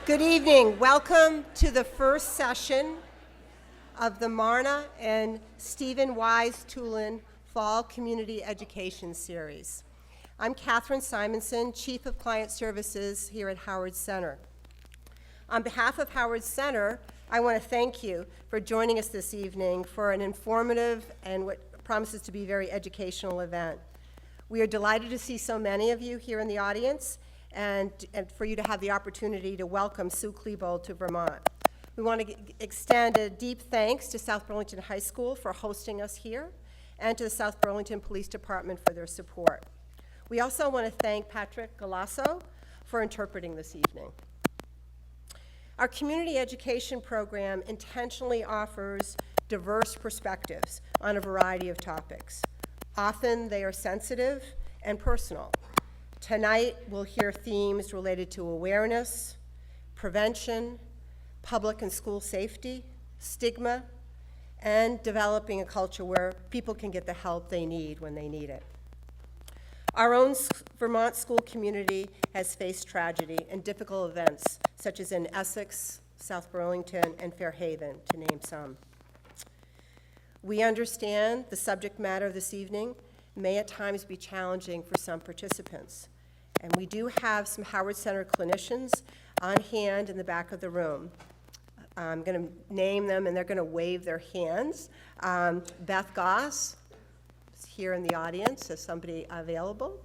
Good evening. Welcome to the first session of the Marna and Stephen Wise Tulin Fall Community Education Series. I'm Catherine Simonson, Chief of Client Services here at Howard Center. On behalf of Howard Center, I want to thank you for joining us this evening for an informative and what promises to be a very educational event. We are delighted to see so many of you here in the audience and for you to have the opportunity to welcome Sue Klebold to Vermont. We want to extend a deep thanks to South Burlington High School for hosting us here and to the South Burlington Police Department for their support. We also want to thank Patrick Galasso for interpreting this evening. Our community education program intentionally offers diverse perspectives on a variety of topics. Often they are sensitive and personal. Tonight, we'll hear themes related to awareness, prevention, public and school safety, stigma, and developing a culture where people can get the help they need when they need it. Our own Vermont school community has faced tragedy and difficult events, such as in Essex, South Burlington, and Fairhaven, to name some. We understand the subject matter this evening may at times be challenging for some participants. And we do have some Howard Center clinicians on hand in the back of the room. I'm going to name them and they're going to wave their hands. Beth Goss is here in the audience as somebody available.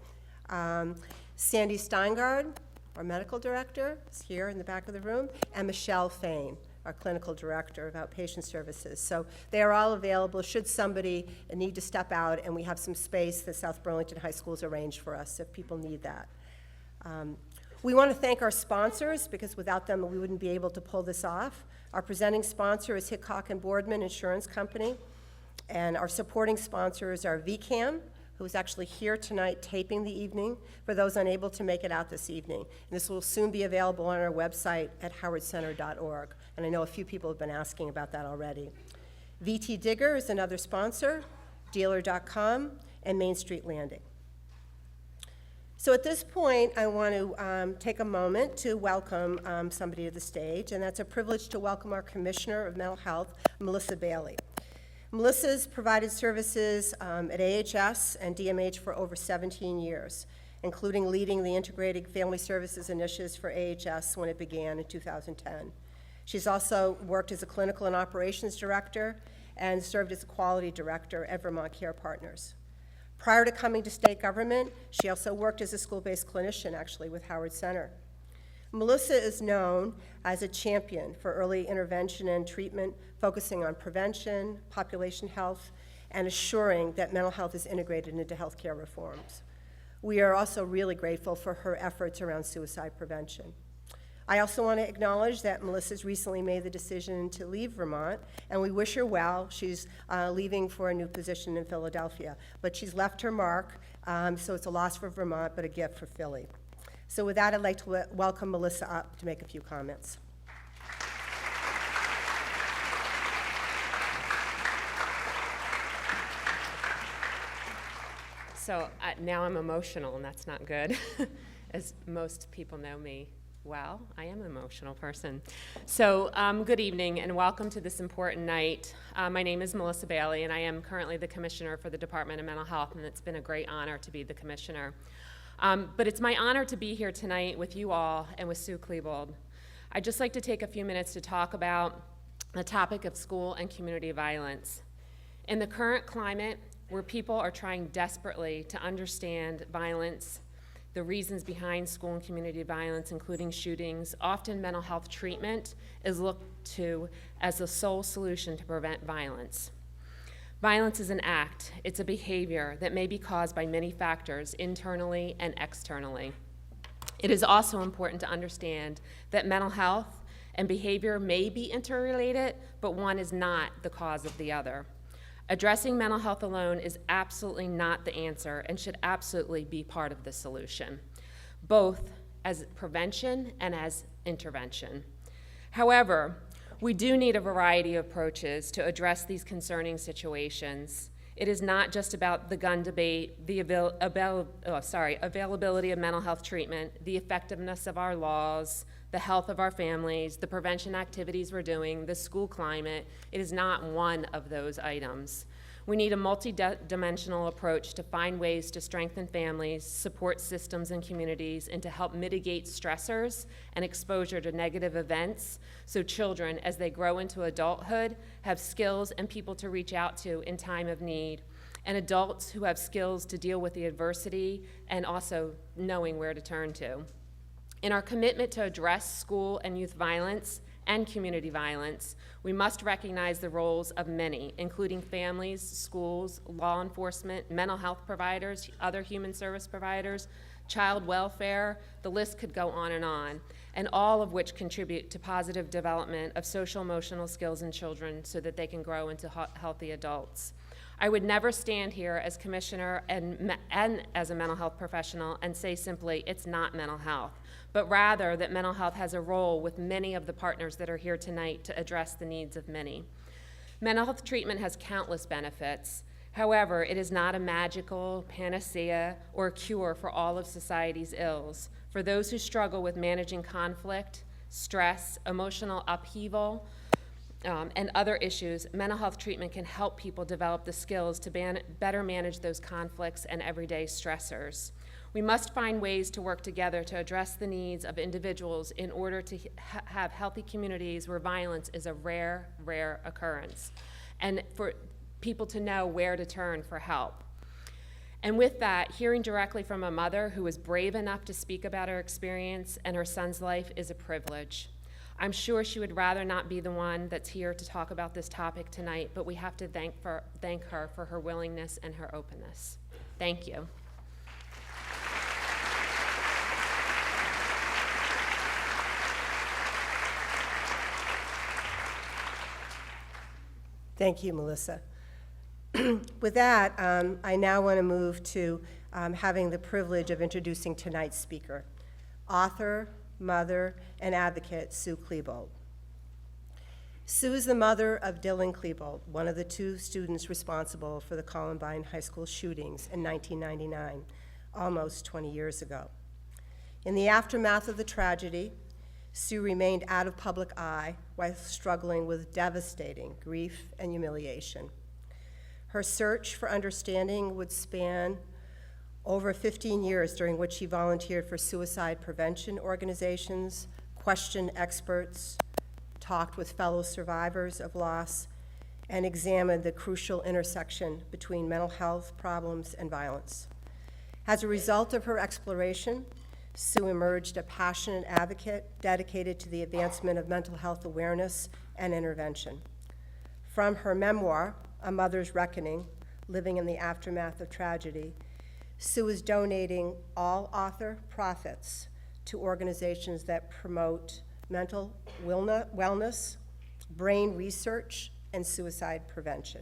Sandy Steingard, our medical director, is here in the back of the room. And Michelle Fain, our clinical director of outpatient services. So they are all available should somebody need to step out, and we have some space that South Burlington High School has arranged for us if people need that. We want to thank our sponsors because without them we wouldn't be able to pull this off. Our presenting sponsor is Hickok & Boardman Insurance Company, and our supporting sponsors are VCAM, who is actually here tonight taping the evening for those unable to make it out this evening. And this will soon be available on our website at howardcenter.org. And I know a few people have been asking about that already. VT Digger is another sponsor, dealer.com, and Main Street Landing. So at this point, I want to take a moment to welcome somebody to the stage, and that's a privilege to welcome our Commissioner of Mental Health, Melissa Bailey. Melissa's provided services at AHS and DMH for over 17 years, including leading the Integrated Family Services Initiatives for AHS when it began in 2010. She's also worked as a clinical and operations director and served as a quality director at Vermont Care Partners. Prior to coming to state government, she also worked as a school-based clinician, actually, with Howard Center. Melissa is known as a champion for early intervention and treatment, focusing on prevention, population health, and assuring that mental health is integrated into healthcare reforms. We are also really grateful for her efforts around suicide prevention. I also want to acknowledge that Melissa's recently made the decision to leave Vermont, and we wish her well. She's leaving for a new position in Philadelphia, but she's left her mark, so it's a loss for Vermont, but a gift for Philly. So with that, I'd like to welcome Melissa up to make a few comments. So now I'm emotional, and that's not good. As most people know me well, I am an emotional person. So good evening, and welcome to this important night. My name is Melissa Bailey, and I am currently the Commissioner for the Department of Mental Health, and it's been a great honor to be the Commissioner. But it's my honor to be here tonight with you all and with Sue Klebold. I'd just like to take a few minutes to talk about the topic of school and community violence. In the current climate, where people are trying desperately to understand violence, the reasons behind school and community violence, including shootings, often mental health treatment is looked to as the sole solution to prevent violence. Violence is an act. It's a behavior that may be caused by many factors, internally and externally. It is also important to understand that mental health and behavior may be interrelated, but one is not the cause of the other. Addressing mental health alone is absolutely not the answer and should absolutely be part of the solution, both as prevention and as intervention. However, we do need a variety of approaches to address these concerning situations. It is not just about the gun debate, the availability of mental health treatment, the effectiveness of our laws, the health of our families, the prevention activities we're doing, the school climate. It is not one of those items. We need a multi-dimensional approach to find ways to strengthen families, support systems and communities, and to help mitigate stressors and exposure to negative events so children, as they grow into adulthood, have skills and people to reach out to in time of need, and adults who have skills to deal with the adversity and also knowing where to turn to. In our commitment to address school and youth violence and community violence, we must recognize the roles of many, including families, schools, law enforcement, mental health providers, other human service providers, child welfare, the list could go on, and all of which contribute to positive development of social emotional skills in children so that they can grow into healthy adults. I would never stand here as commissioner and as a mental health professional and say simply, it's not mental health, but rather that mental health has a role with many of the partners that are here tonight to address the needs of many. Mental health treatment has countless benefits. However, it is not a magical panacea or a cure for all of society's ills. For those who struggle with managing conflict, stress, emotional upheaval, and other issues, mental health treatment can help people develop the skills to better manage those conflicts and everyday stressors. We must find ways to work together to address the needs of individuals in order to have healthy communities where violence is a rare, rare occurrence, and for people to know where to turn for help. And with that, hearing directly from a mother who was brave enough to speak about her experience and her son's life is a privilege. I'm sure she would rather not be the one that's here to talk about this topic tonight, but we have to thank her for her willingness and her openness. Thank you. Thank you, Melissa. With that, I now want to move to having the privilege of introducing tonight's speaker, author, mother, and advocate Sue Klebold. Sue is the mother of Dylan Klebold, one of the two students responsible for the Columbine High School shootings in 1999, almost 20 years ago. In the aftermath of the tragedy, Sue remained out of public eye while struggling with devastating grief and humiliation. Her search for understanding would span over 15 years, during which she volunteered for suicide prevention organizations, questioned experts, talked with fellow survivors of loss, and examined the crucial intersection between mental health problems and violence. As a result of her exploration, Sue emerged a passionate advocate dedicated to the advancement of mental health awareness and intervention. From her memoir, A Mother's Reckoning, Living in the Aftermath of Tragedy, Sue is donating all author profits to organizations that promote mental wellness, brain research, and suicide prevention.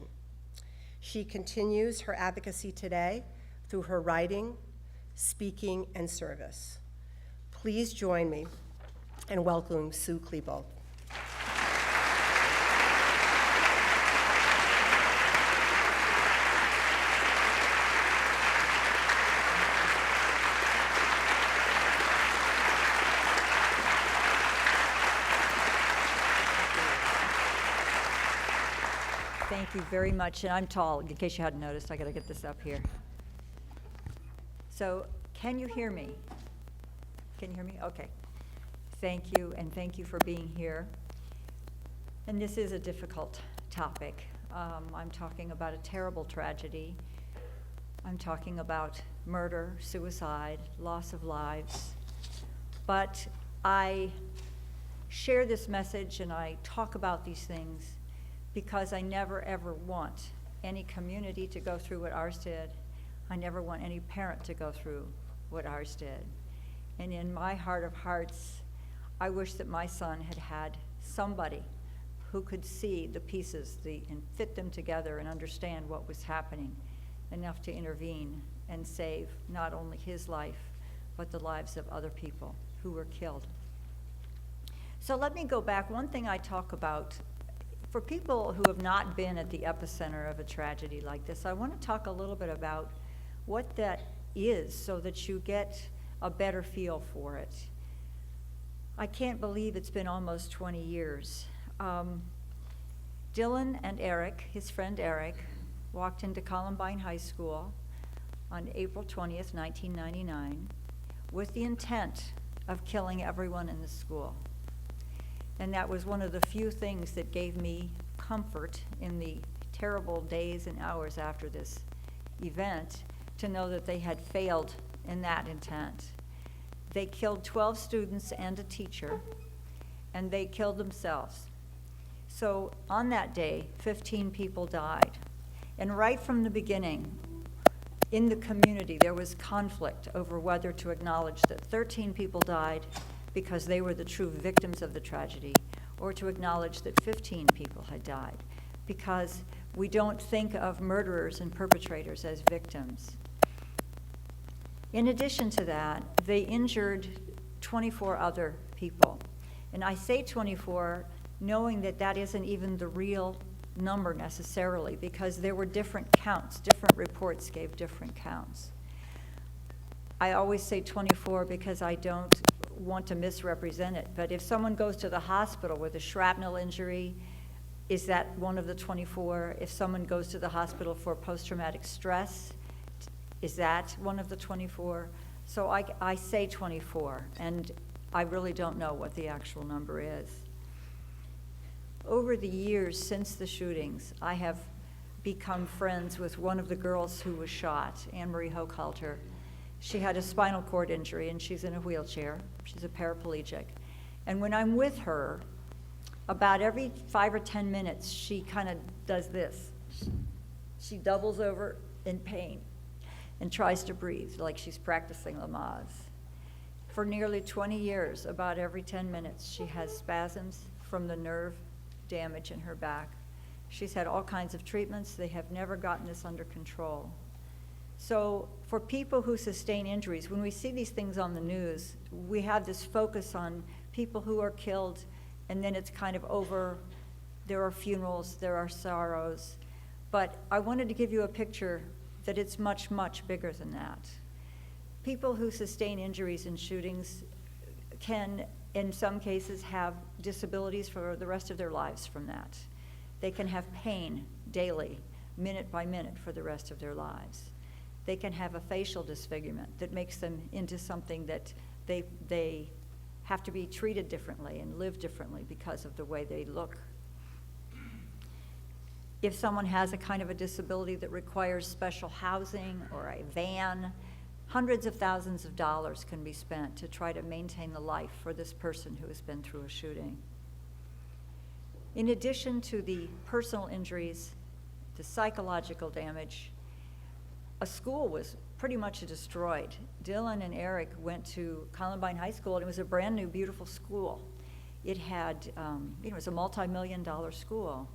She continues her advocacy today through her writing, speaking, and service. Please join me in welcoming Sue Klebold. Thank you very much, and I'm tall. In case you hadn't noticed, I gotta get this up here. So, can you hear me? Can you hear me? Okay. Thank you, and thank you for being here. And this is a difficult topic. I'm talking about a terrible tragedy. I'm talking about murder, suicide, loss of lives. But I share this message and I talk about these things because I never ever want any community to go through what ours did. I never want any parent to go through what ours did. And in my heart of hearts, I wish that my son had had somebody who could see the pieces and fit them together and understand what was happening enough to intervene and save not only his life, but the lives of other people who were killed. So let me go back. One thing I talk about For people who have not been at the epicenter of a tragedy like this, I want to talk a little bit about what that is so that you get a better feel for it. I can't believe it's been almost 20 years. Dylan and Eric, his friend Eric, walked into Columbine High School on April 20th, 1999, with the intent of killing everyone in the school. And that was one of the few things that gave me comfort in the terrible days and hours after this event, to know that they had failed in that intent. They killed 12 students and a teacher, and they killed themselves. So on that day, 15 people died. And right from the beginning, in the community, there was conflict over whether to acknowledge that 13 people died because they were the true victims of the tragedy, or to acknowledge that 15 people had died, because we don't think of murderers and perpetrators as victims. In addition to that, they injured 24 other people. And I say 24 knowing that that isn't even the real number necessarily, because there were different counts. Different reports gave different counts. I always say 24 because I don't want to misrepresent it, but if someone goes to the hospital with a shrapnel injury, is that one of the 24? If someone goes to the hospital for post-traumatic stress, is that one of the 24? So I say 24, and I really don't know what the actual number is. Over the years since the shootings, I have become friends with one of the girls who was shot, Anne-Marie Hochhalter. She had a spinal cord injury, and she's in a wheelchair. She's a paraplegic. And when I'm with her, about every 5 or 10 minutes, she kind of does this. She doubles over in pain and tries to breathe like she's practicing Lamaze. For nearly 20 years, about every 10 minutes, she has spasms from the nerve damage in her back. She's had all kinds of treatments. They have never gotten this under control. So for people who sustain injuries, when we see these things on the news, we have this focus on people who are killed, and then it's kind of over. There are funerals, there are sorrows. But I wanted to give you a picture that it's much, much bigger than that. People who sustain injuries in shootings can, in some cases, have disabilities for the rest of their lives from that. They can have pain daily, minute by minute, for the rest of their lives. They can have a facial disfigurement that makes them into something that they have to be treated differently and live differently because of the way they look. If someone has a kind of a disability that requires special housing or a van, hundreds of thousands of dollars can be spent to try to maintain the life for this person who has been through a shooting. In addition to the personal injuries, the psychological damage, a school was pretty much destroyed. Dylan and Eric went to Columbine High School, and it was a brand new, beautiful school. It had, it was a multi-million-dollar school.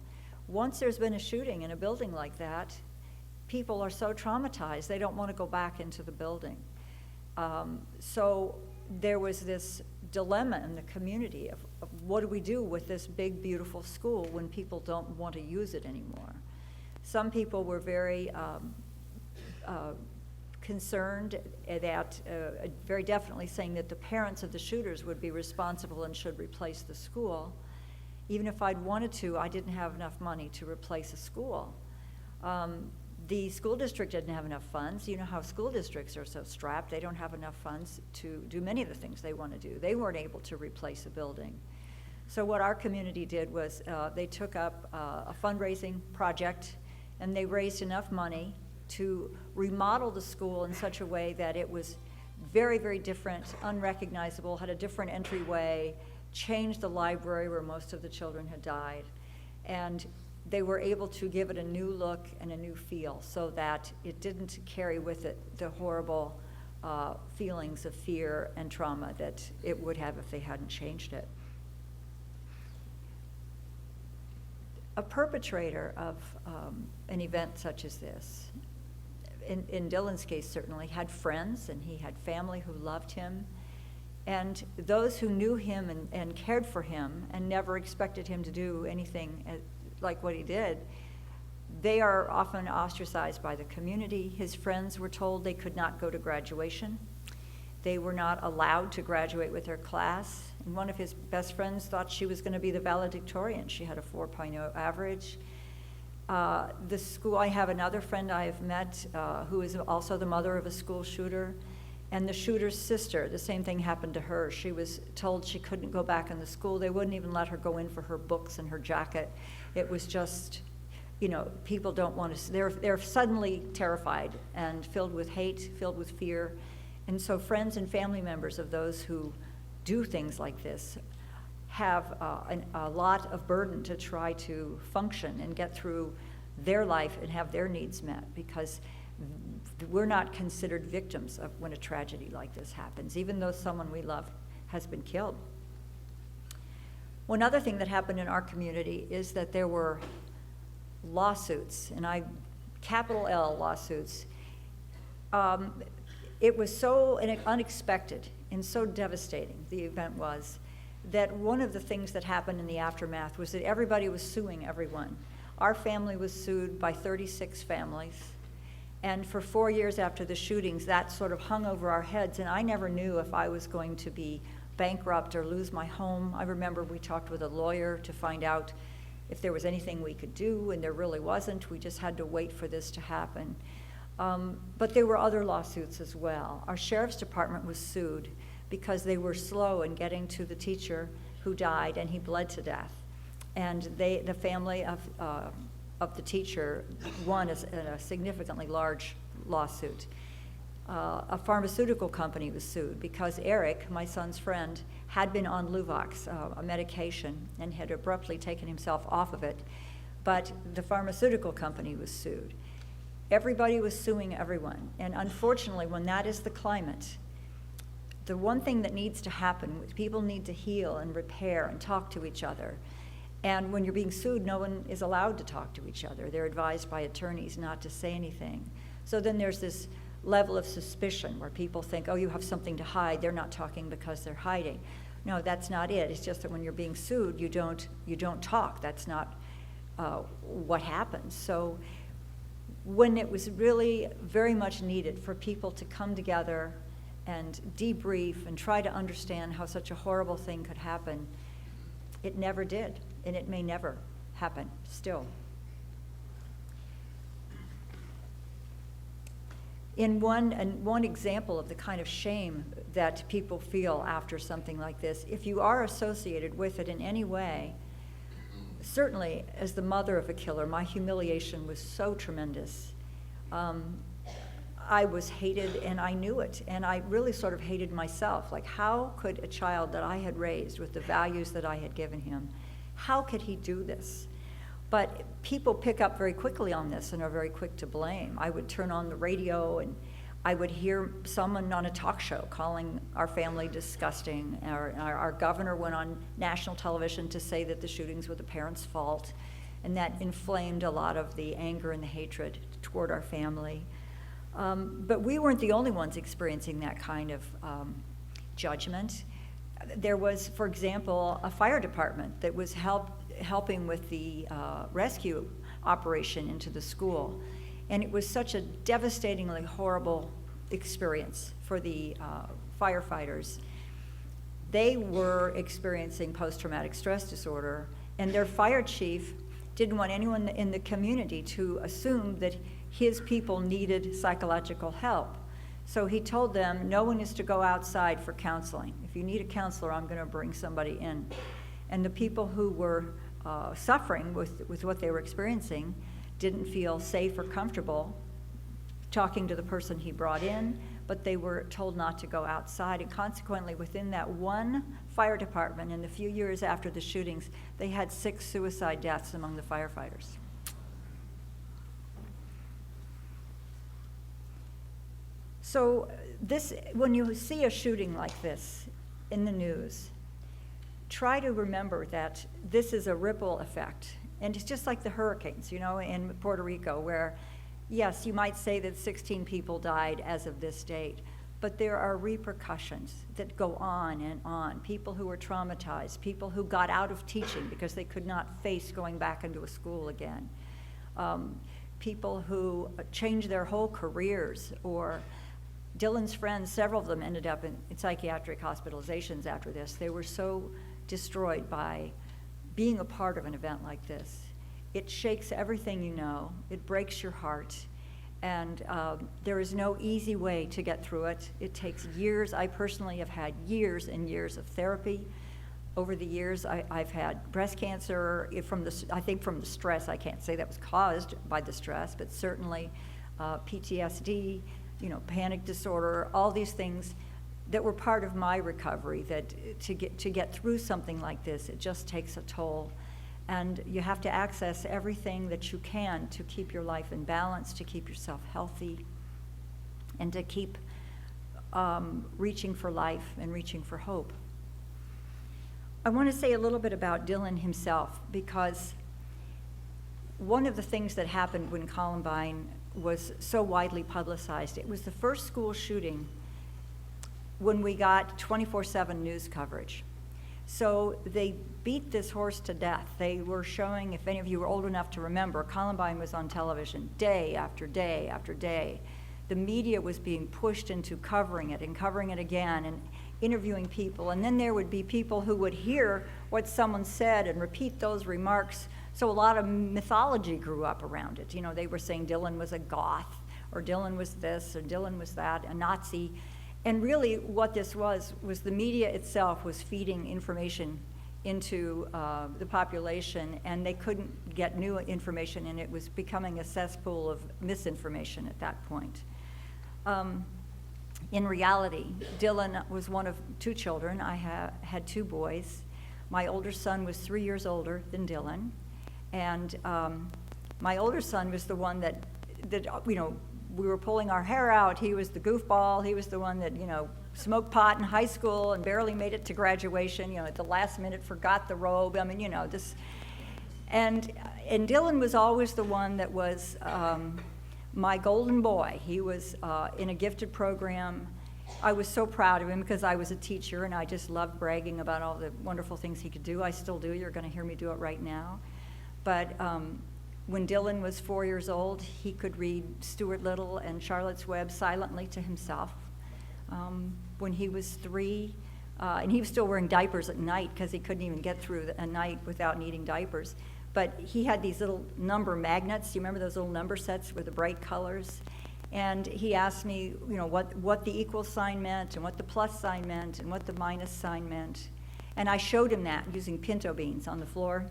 Once there's been a shooting in a building like that, people are so traumatized, they don't want to go back into the building. So there was this dilemma in the community of what do we do with this big, beautiful school when people don't want to use it anymore? Some people were very concerned that, very definitely saying that the parents of the shooters would be responsible and should replace the school. Even if I'd wanted to, I didn't have enough money to replace a school. The school district didn't have enough funds. You know how school districts are so strapped. They don't have enough funds to do many of the things they want to do. They weren't able to replace a building. So what our community did was they took up a fundraising project, and they raised enough money to remodel the school in such a way that it was very, very different, unrecognizable, had a different entryway, changed the library where most of the children had died, and they were able to give it a new look and a new feel so that it didn't carry with it the horrible feelings of fear and trauma that it would have if they hadn't changed it. A perpetrator of an event such as this, in Dylan's case certainly, had friends, and he had family who loved him. And those who knew him and cared for him and never expected him to do anything like what he did, they are often ostracized by the community. His friends were told they could not go to graduation. They were not allowed to graduate with their class. And one of his best friends thought she was going to be the valedictorian. She had a 4.0 average. The school, I have another friend I have met who is also the mother of a school shooter. And the shooter's sister, the same thing happened to her. She was told she couldn't go back in the school. They wouldn't even let her go in for her books and her jacket. It was just, you know, people don't want to, they're suddenly terrified and filled with hate, filled with fear. And so friends and family members of those who do things like this have a lot of burden to try to function and get through their life and have their needs met, because we're not considered victims of when a tragedy like this happens, even though someone we love has been killed. One other thing that happened in our community is that there were lawsuits, and capital L lawsuits. It was so unexpected and so devastating, the event was, that one of the things that happened in the aftermath was that everybody was suing everyone. Our family was sued by 36 families. And for 4 years after the shootings, that sort of hung over our heads, and I never knew if I was going to be bankrupt or lose my home. I remember we talked with a lawyer to find out if there was anything we could do, and there really wasn't. We just had to wait for this to happen. But there were other lawsuits as well. Our sheriff's department was sued because they were slow in getting to the teacher who died, and he bled to death. And the family of the teacher won a significantly large lawsuit. A pharmaceutical company was sued because Eric, my son's friend, had been on Luvox, a medication, and had abruptly taken himself off of it. But the pharmaceutical company was sued. Everybody was suing everyone. And unfortunately, when that is the climate, the one thing that needs to happen, people need to heal and repair and talk to each other. And when you're being sued, no one is allowed to talk to each other. They're advised by attorneys not to say anything. So then there's this level of suspicion where people think, oh, you have something to hide. They're not talking because they're hiding. No, that's not it. It's just that when you're being sued, you don't talk. That's not what happens. So when it was really very much needed for people to come together and debrief and try to understand how such a horrible thing could happen, it never did. And it may never happen still. In one example of the kind of shame that people feel after something like this, if you are associated with it in any way, certainly as the mother of a killer, my humiliation was so tremendous. I was hated, and I knew it, and I really sort of hated myself. Like, how could a child that I had raised with the values that I had given him, how could he do this? But people pick up very quickly on this and are very quick to blame. I would turn on the radio and I would hear someone on a talk show calling our family disgusting. Our governor went on national television to say that the shootings were the parents' fault, and that inflamed a lot of the anger and the hatred toward our family. But we weren't the only ones experiencing that kind of judgment. There was, for example, a fire department that was helping with the rescue operation into the school. And it was such a devastatingly horrible experience for the firefighters. They were experiencing post-traumatic stress disorder, and their fire chief didn't want anyone in the community to assume that his people needed psychological help. So he told them, no one is to go outside for counseling. If you need a counselor, I'm going to bring somebody in. And the people who were suffering with what they were experiencing didn't feel safe or comfortable talking to the person he brought in, but they were told not to go outside. And consequently, within that one fire department, in the few years after the shootings, they had 6 suicide deaths among the firefighters. So when you see a shooting like this in the news, try to remember that this is a ripple effect. And it's just like the hurricanes, in Puerto Rico, where, yes, you might say that 16 people died as of this date, but there are repercussions that go on and on. People who are traumatized, people who got out of teaching because they could not face going back into a school again, people who changed their whole careers, or Dylan's friends, several of them ended up in psychiatric hospitalizations after this. They were so destroyed by being a part of an event like this. It shakes everything you know. It breaks your heart. And there is no easy way to get through it. It takes years. I personally have had years and years of therapy. Over the years, I've had breast cancer I think from the stress. I can't say that was caused by the stress, but certainly PTSD, panic disorder, all these things that were part of my recovery, that to get through something like this, it just takes a toll. And you have to access everything that you can to keep your life in balance, to keep yourself healthy, and to keep reaching for life and reaching for hope. I want to say a little bit about Dylan himself, because one of the things that happened when Columbine was so widely publicized, it was the first school shooting when we got 24/7 news coverage. So they beat this horse to death. They were showing, if any of you were old enough to remember, Columbine was on television day after day after day. The media was being pushed into covering it and covering it again and interviewing people. And then there would be people who would hear what someone said and repeat those remarks. So a lot of mythology grew up around it. They were saying Dylan was a goth, or Dylan was this, or Dylan was that, a Nazi. And really what this was the media itself was feeding information into the population, and they couldn't get new information, and it was becoming a cesspool of misinformation at that point. In reality, Dylan was one of two children. I had two boys. My older son was 3 years older than Dylan, and my older son was the one that we were pulling our hair out. He was the goofball. He was the one that, smoked pot in high school and barely made it to graduation, at the last minute forgot the robe. This. And Dylan was always the one that was my golden boy. He was in a gifted program. I was so proud of him because I was a teacher, and I just loved bragging about all the wonderful things he could do. I still do. You're going to hear me do it right now. But when Dylan was 4 years old, he could read Stuart Little and Charlotte's Web silently to himself. When he was 3, and he was still wearing diapers at night because he couldn't even get through a night without needing diapers. But he had these little number magnets. Do you remember those little number sets with the bright colors? And he asked me, what the equal sign meant, and what the plus sign meant, and what the minus sign meant. And I showed him that using pinto beans on the floor.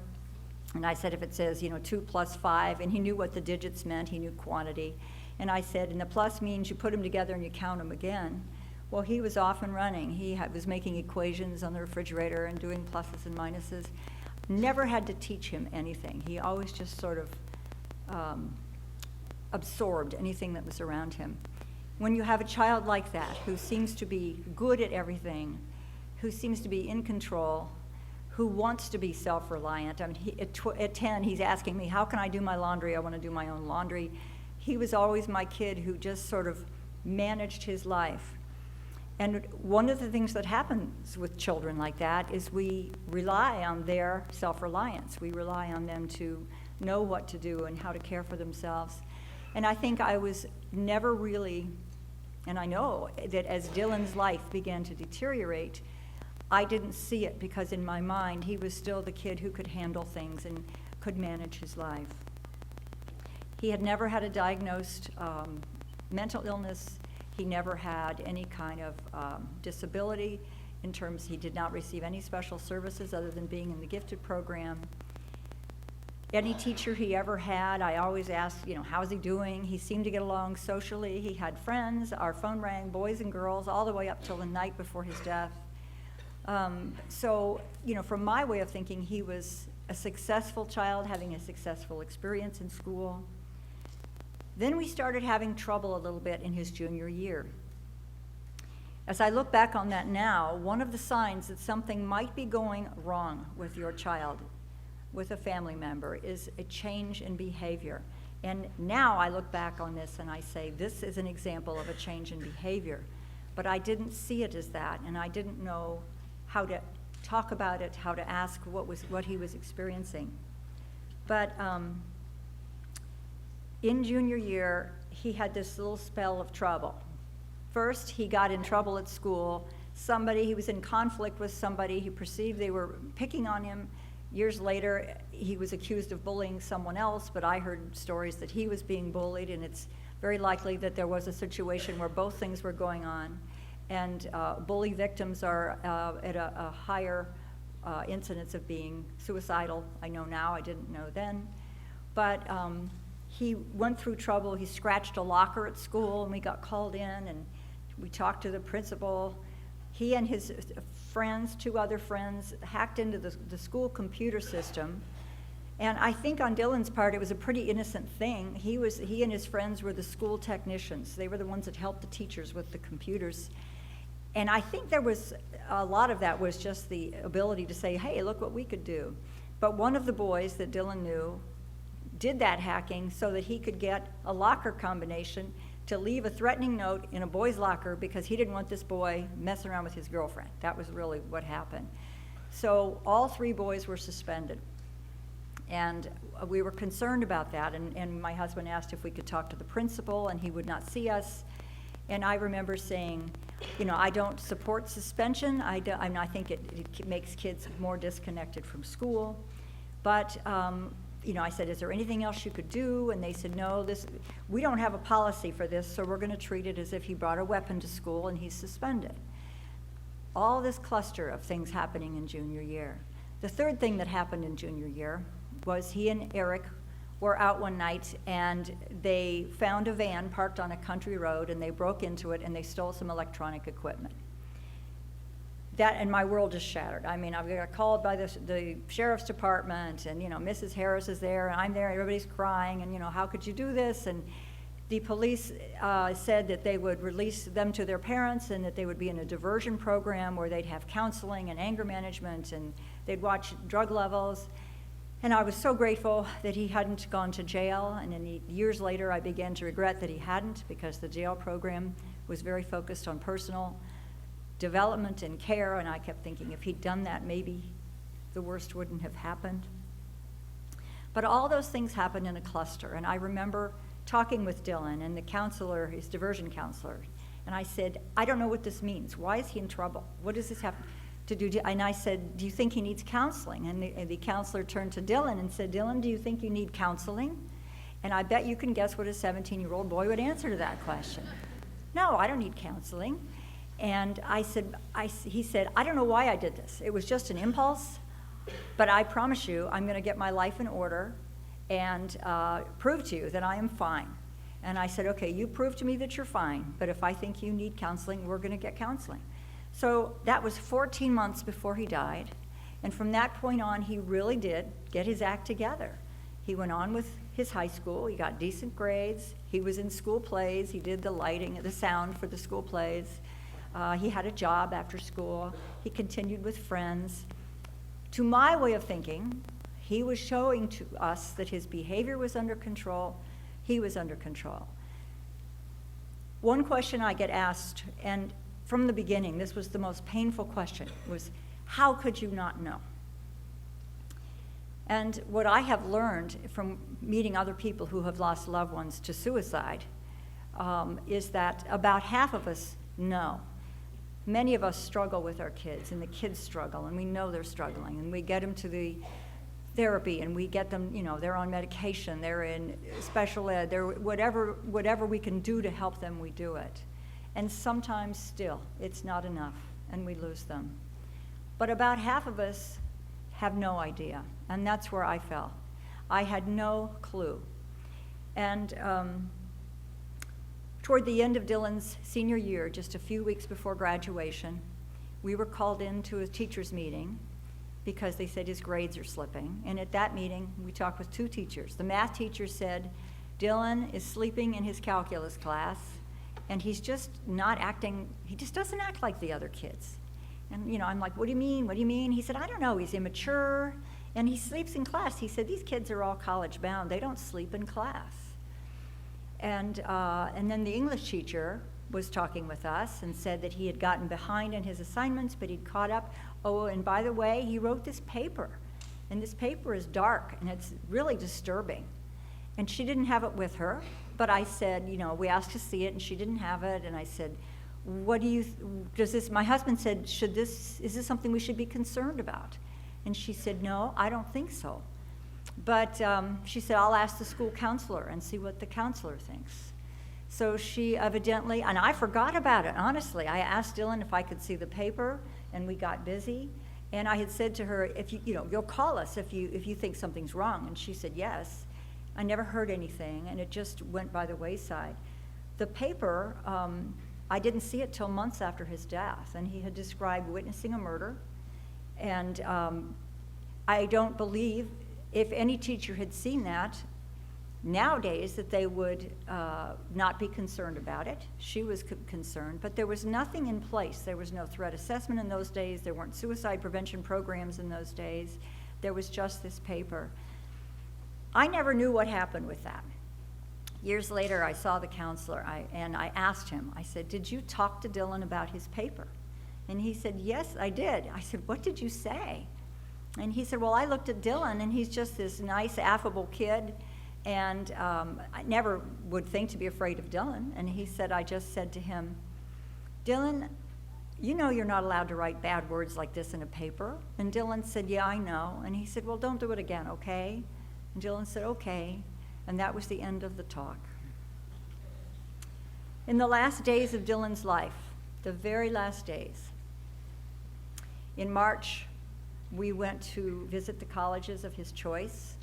And I said, if it says, 2 plus 5, and he knew what the digits meant, he knew quantity. And I said, and the plus means you put them together and you count them again. Well, he was off and running. He was making equations on the refrigerator and doing pluses and minuses. Never had to teach him anything. He always just sort of absorbed anything that was around him. When you have a child like that, who seems to be good at everything, who seems to be in control, who wants to be self-reliant. At 10, he's asking me, how can I do my laundry? I want to do my own laundry. He was always my kid who just sort of managed his life. And one of the things that happens with children like that is we rely on their self-reliance. We rely on them to know what to do and how to care for themselves. And I think I was never really, and I know that as Dylan's life began to deteriorate, I didn't see it because in my mind, he was still the kid who could handle things and could manage his life. He had never had a diagnosed mental illness. He never had any kind of disability in terms, he did not receive any special services other than being in the gifted program. Any teacher he ever had, I always asked, how's he doing? He seemed to get along socially. He had friends. Our phone rang, boys and girls, all the way up till the night before his death. So, from my way of thinking, he was a successful child having a successful experience in school. Then we started having trouble a little bit in his junior year. As I look back on that now, one of the signs that something might be going wrong with your child, with a family member, is a change in behavior. And now I look back on this and I say, this is an example of a change in behavior. but I didn't see it as that, and I didn't know how to talk about it, how to ask what he was experiencing. But in junior year, he had this little spell of trouble. First, he got in trouble at school. He was in conflict with somebody. He perceived they were picking on him. Years later, he was accused of bullying someone else, but I heard stories that he was being bullied, and it's very likely that there was a situation where both things were going on. And bully victims are at a higher incidence of being suicidal. I know now, I didn't know then. But he went through trouble. He scratched a locker at school, and we got called in, and we talked to the principal. He and his friends, 2 other friends, hacked into the school computer system. And I think on Dylan's part, it was a pretty innocent thing. He and his friends were the school technicians. They were the ones that helped the teachers with the computers. And I think there was a lot of that was just the ability to say, hey, look what we could do. But one of the boys that Dylan knew did that hacking so that he could get a locker combination to leave a threatening note in a boy's locker because he didn't want this boy messing around with his girlfriend. That was really what happened. So all 3 boys were suspended. And we were concerned about that, and my husband asked if we could talk to the principal, and he would not see us. And I remember saying, you know, I don't support suspension. I think it makes kids more disconnected from school. But you know, I said, is there anything else you could do? And they said, no, we don't have a policy for this, so we're going to treat it as if he brought a weapon to school and he's suspended. All this cluster of things happening in junior year. The third thing that happened in junior year was he and Eric were out one night, and they found a van parked on a country road, and they broke into it, and they stole some electronic equipment. And my world just shattered. I mean, I got called by the sheriff's department, and, you know, Mrs. Harris is there, and I'm there, and everybody's crying, and, you know, how could you do this? And the police said that they would release them to their parents, and that they would be in a diversion program where they'd have counseling and anger management, and they'd watch drug levels. And I was so grateful that he hadn't gone to jail, and then years later I began to regret that he hadn't, because the jail program was very focused on personal development and care, and I kept thinking if he'd done that, maybe the worst wouldn't have happened. But all those things happened in a cluster, and I remember talking with Dylan and the counselor, his diversion counselor, and I said, I don't know what this means. Why is he in trouble? What does this have to do? And I said, do you think he needs counseling? And the counselor turned to Dylan and said, Dylan, do you think you need counseling? And I bet you can guess what a 17-year-old boy would answer to that question. No, I don't need counseling. And he said, I don't know why I did this. It was just an impulse, but I promise you I'm going to get my life in order and prove to you that I am fine. And I said, okay, you prove to me that you're fine, but if I think you need counseling, we're going to get counseling. So that was 14 months before he died, and from that point on, he really did get his act together. He went on with his high school, he got decent grades, he was in school plays, he did the lighting, the sound for the school plays. He had a job after school. He continued with friends. To my way of thinking, he was showing to us that his behavior was under control. He was under control. One question I get asked, and from the beginning, this was the most painful question, was, how could you not know? And what I have learned from meeting other people who have lost loved ones to suicide is that about half of us know. Many of us struggle with our kids, and the kids struggle, and we know they're struggling, and we get them to the therapy, and we get them, you know, they're on medication, they're in special ed, they're whatever we can do to help them, we do it. And sometimes still, it's not enough, and we lose them. But about half of us have no idea, and that's where I fell. I had no clue. And toward the end of Dylan's senior year, just a few weeks before graduation, we were called into a teacher's meeting because they said his grades are slipping. And at that meeting, we talked with 2 teachers. The math teacher said, Dylan is sleeping in his calculus class, and he's just not acting, he just doesn't act like the other kids. And, you know, I'm like, what do you mean? What do you mean? He said, I don't know, he's immature, and he sleeps in class. He said, these kids are all college bound. They don't sleep in class. And then the English teacher was talking with us and said that he had gotten behind in his assignments, but he'd caught up. Oh, and by the way, he wrote this paper, and this paper is dark, and it's really disturbing. And she didn't have it with her, but I said, you know, we asked to see it, and she didn't have it, and I said, what do you, my husband said, is this something we should be concerned about? And she said, no, I don't think so. But she said, I'll ask the school counselor and see what the counselor thinks. So she evidently, and I forgot about it, honestly. I asked Dylan if I could see the paper, and we got busy. And I had said to her, if you'll call us if you think something's wrong. And she said, yes. I never heard anything, and it just went by the wayside. The paper, I didn't see it till months after his death, and he had described witnessing a murder. And I don't believe, if any teacher had seen that, nowadays, that they would not be concerned about it. She was concerned, but there was nothing in place. There was no threat assessment in those days. There weren't suicide prevention programs in those days. There was just this paper. I never knew what happened with that. Years later, I saw the counselor, and I asked him, I said, did you talk to Dylan about his paper? And he said, yes, I did. I said, what did you say? And he said, well, I looked at Dylan, and he's just this nice, affable kid, and I never would think to be afraid of Dylan. And he said, I just said to him, Dylan, you know you're not allowed to write bad words like this in a paper. And Dylan said, yeah, I know. And he said, well, don't do it again, okay? And Dylan said, okay. And that was the end of the talk. In the last days of Dylan's life, the very last days, in March, we went to visit the colleges of his choice.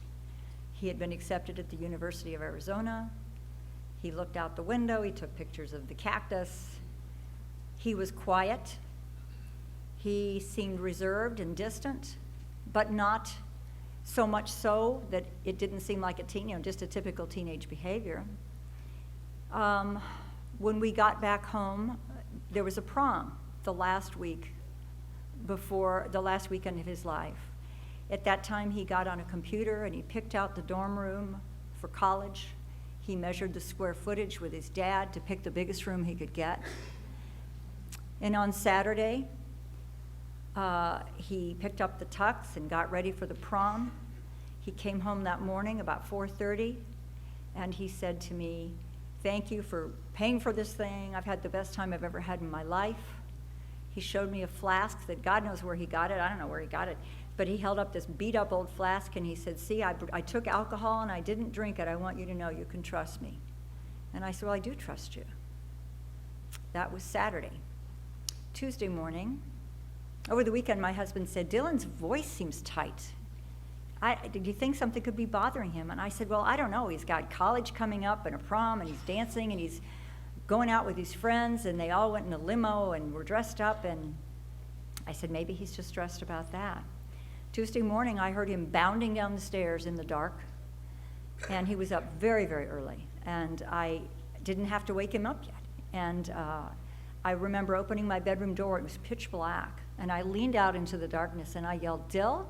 He had been accepted at the University of Arizona. He looked out the window. He took pictures of the cactus. He was quiet. He seemed reserved and distant, but not so much so that it didn't seem like just a typical teenage behavior. When we got back home, there was a prom the last week before the last weekend of his life. At that time, he got on a computer and he picked out the dorm room for college. He measured the square footage with his dad to pick the biggest room he could get. And on Saturday, he picked up the tux and got ready for the prom. He came home that morning about 4:30, and he said to me, thank you for paying for this thing. I've had the best time I've ever had in my life. He showed me a flask that God knows where he got it. I don't know where he got it. But he held up this beat-up old flask, and he said, see, I took alcohol, and I didn't drink it. I want you to know you can trust me. And I said, well, I do trust you. That was Saturday. Tuesday morning, over the weekend, my husband said, Dylan's voice seems tight. Did you think something could be bothering him? And I said, well, I don't know. He's got college coming up and a prom, and he's dancing, and he's going out with his friends, and they all went in a limo and were dressed up. And I said, maybe he's just stressed about that. Tuesday morning, I heard him bounding down the stairs in the dark, and he was up very, very early, and I didn't have to wake him up yet. And I remember opening my bedroom door. It was pitch black, and I leaned out into the darkness, and I yelled, Dill?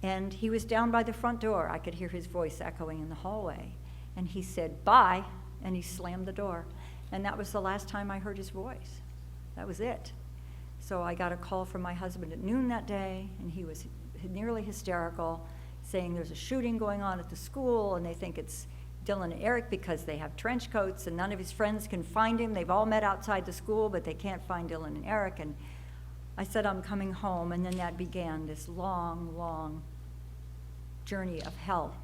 And he was down by the front door. I could hear his voice echoing in the hallway. And he said, bye, and he slammed the door. And that was the last time I heard his voice. That was it. So I got a call from my husband at noon that day, and he was nearly hysterical, saying there's a shooting going on at the school, and they think it's Dylan and Eric because they have trench coats, and none of his friends can find him. They've all met outside the school, but they can't find Dylan and Eric. And I said, I'm coming home, and then that began this long, long journey of hell.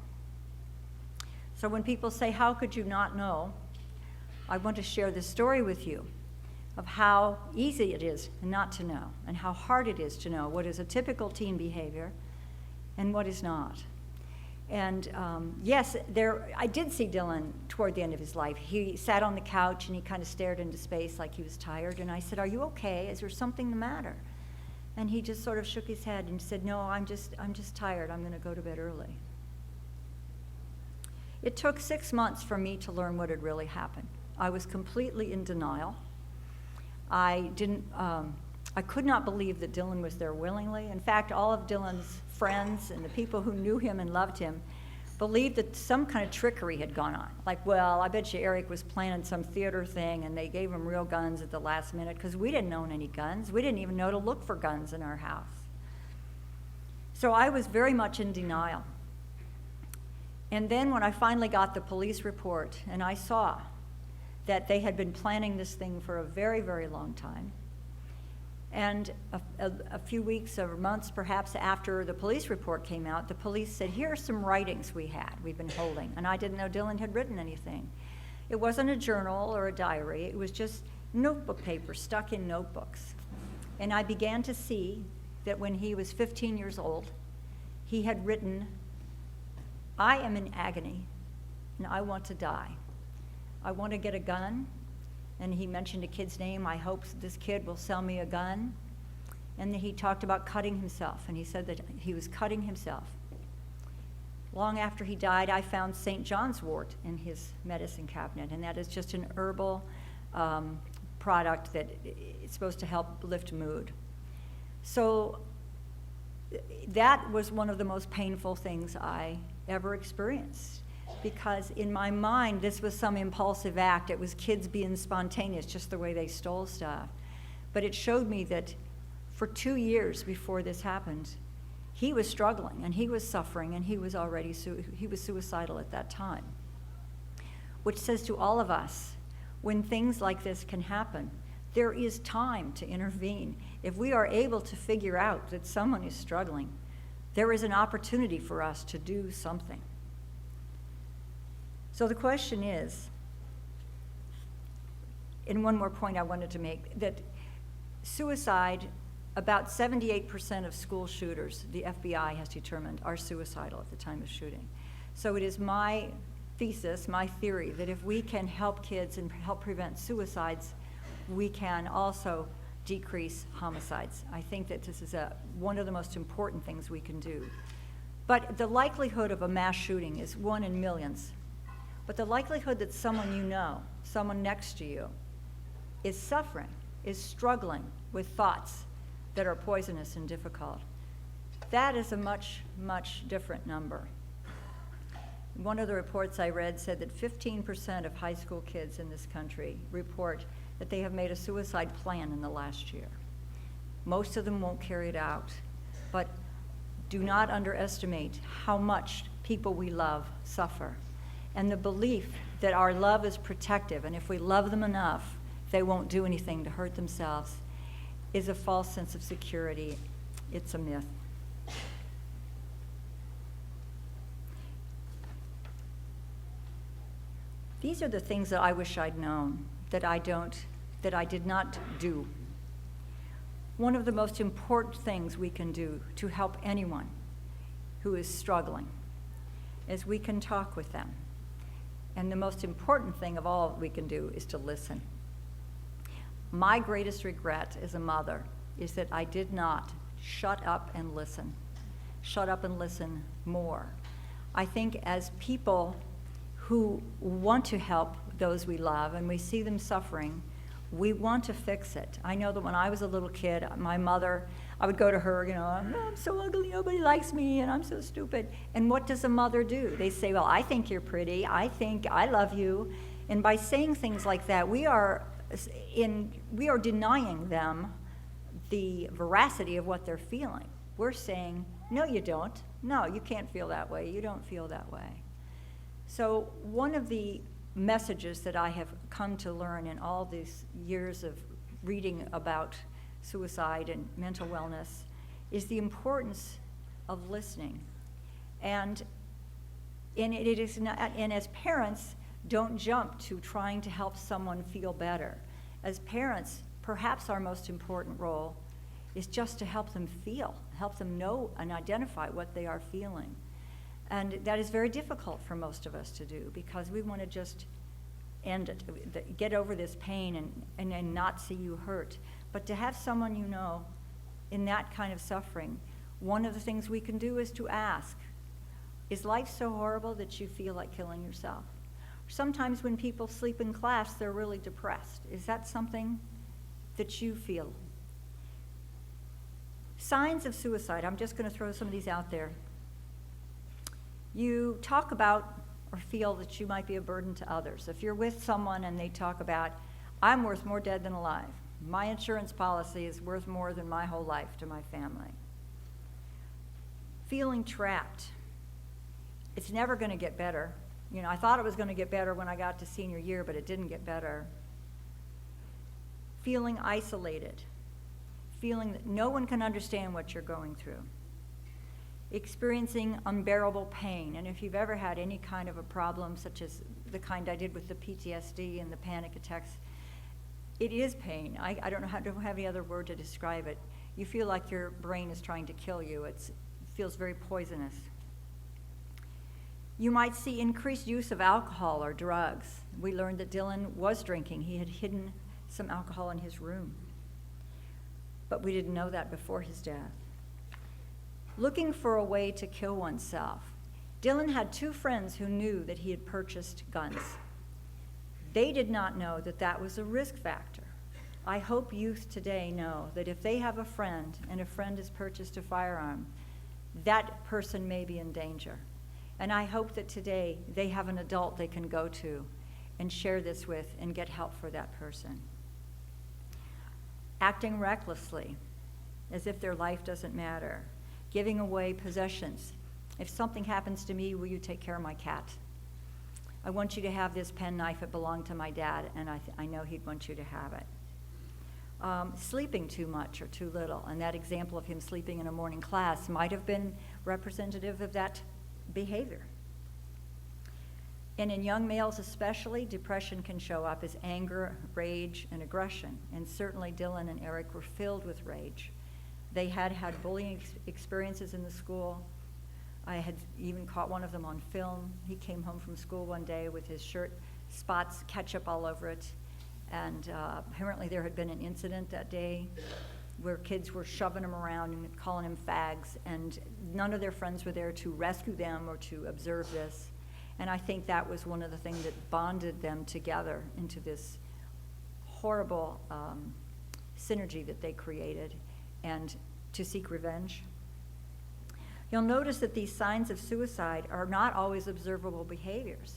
So when people say, how could you not know? I want to share this story with you of how easy it is not to know, and how hard it is to know what is a typical teen behavior and what is not. And yes, I did see Dylan toward the end of his life. He sat on the couch and he kind of stared into space like he was tired. And I said, are you okay? Is there something the matter? And he just sort of shook his head and said, no, I'm just tired. I'm going to go to bed early. It took 6 months for me to learn what had really happened. I was completely in denial. I could not believe that Dylan was there willingly. In fact, all of Dylan's friends and the people who knew him and loved him believed that some kind of trickery had gone on. Like, well, I bet you Eric was planning some theater thing and they gave him real guns at the last minute, because we didn't own any guns. We didn't even know to look for guns in our house. So I was very much in denial. And then when I finally got the police report and I saw that they had been planning this thing for a very, very long time, and a few weeks or months perhaps after the police report came out, the police said, here are some writings we've been holding. And I didn't know Dylan had written anything. It wasn't a journal or a diary. It was just notebook paper stuck in notebooks. And I began to see that when he was 15 years old, he had written, I am in agony and I want to die. I want to get a gun. And he mentioned a kid's name. I hope this kid will sell me a gun. And then he talked about cutting himself, and he said that he was cutting himself. Long after he died, I found St. John's wort in his medicine cabinet, and that is just an herbal product that is supposed to help lift mood. So that was one of the most painful things I ever experienced. Because in my mind, this was some impulsive act. It was kids being spontaneous, just the way they stole stuff. But it showed me that for 2 years before this happened, he was struggling and he was suffering and he was already he was suicidal at that time. Which says to all of us, when things like this can happen, there is time to intervene. If we are able to figure out that someone is struggling, there is an opportunity for us to do something. So the question is, and one more point I wanted to make, that suicide, about 78% of school shooters, the FBI has determined, are suicidal at the time of shooting. So it is my thesis, my theory, that if we can help kids and help prevent suicides, we can also decrease homicides. I think that this is one of the most important things we can do. But the likelihood of a mass shooting is 1 in millions. But the likelihood that someone you know, someone next to you, is suffering, is struggling with thoughts that are poisonous and difficult, that is a much, much different number. One of the reports I read said that 15% of high school kids in this country report that they have made a suicide plan in the last year. Most of them won't carry it out, but do not underestimate how much people we love suffer. And the belief that our love is protective, and if we love them enough, they won't do anything to hurt themselves, is a false sense of security. It's a myth. These are the things that I wish I'd known, that I did not do. One of the most important things we can do to help anyone who is struggling is we can talk with them. And the most important thing of all we can do is to listen. My greatest regret as a mother is that I did not shut up and listen. Shut up and listen more. I think as people who want to help those we love and we see them suffering, we want to fix it. I know that when I was a little kid, my mother, I would go to her, I'm so ugly, nobody likes me, and I'm so stupid. And what does a mother do? They say, well, I think you're pretty, I think I love you. And by saying things like that, we are denying them the veracity of what they're feeling. We're saying, no, you don't. No, you can't feel that way. You don't feel that way. So one of the messages that I have come to learn in all these years of reading about suicide and mental wellness is the importance of listening. And it is not, and as parents, don't jump to trying to help someone feel better. As parents, perhaps our most important role is just to help them feel, help them know and identify what they are feeling. And that is very difficult for most of us to do because we want to just end it, get over this pain and not see you hurt. But to have someone you know in that kind of suffering, one of the things we can do is to ask, is life so horrible that you feel like killing yourself? Sometimes when people sleep in class, they're really depressed. Is that something that you feel? Signs of suicide, I'm just going to throw some of these out there. You talk about or feel that you might be a burden to others. If you're with someone and they talk about, I'm worth more dead than alive. My insurance policy is worth more than my whole life to my family. Feeling trapped. It's never going to get better. You know, I thought it was going to get better when I got to senior year, but it didn't get better. Feeling isolated. Feeling that no one can understand what you're going through. Experiencing unbearable pain. And if you've ever had any kind of a problem, such as the kind I did with the PTSD and the panic attacks, it is pain. I don't have any other word to describe it. You feel like your brain is trying to kill you. It feels very poisonous. You might see increased use of alcohol or drugs. We learned that Dylan was drinking. He had hidden some alcohol in his room. But we didn't know that before his death. Looking for a way to kill oneself. Dylan had 2 friends who knew that he had purchased guns. They did not know that that was a risk factor. I hope youth today know that if they have a friend and a friend has purchased a firearm, that person may be in danger. And I hope that today they have an adult they can go to and share this with and get help for that person. Acting recklessly, as if their life doesn't matter. Giving away possessions. If something happens to me, will you take care of my cat? I want you to have this penknife. It belonged to my dad, and I know he'd want you to have it. Sleeping too much or too little, and that example of him sleeping in a morning class might have been representative of that behavior. And in young males especially, depression can show up as anger, rage, and aggression. And certainly Dylan and Eric were filled with rage. They had bullying experiences in the school. I had even caught one of them on film. He came home from school one day with his shirt spots, ketchup all over it. And apparently there had been an incident that day where kids were shoving him around and calling him fags, and none of their friends were there to rescue them or to observe this. And I think that was one of the things that bonded them together into this horrible synergy that they created, and to seek revenge. You'll notice that these signs of suicide are not always observable behaviors.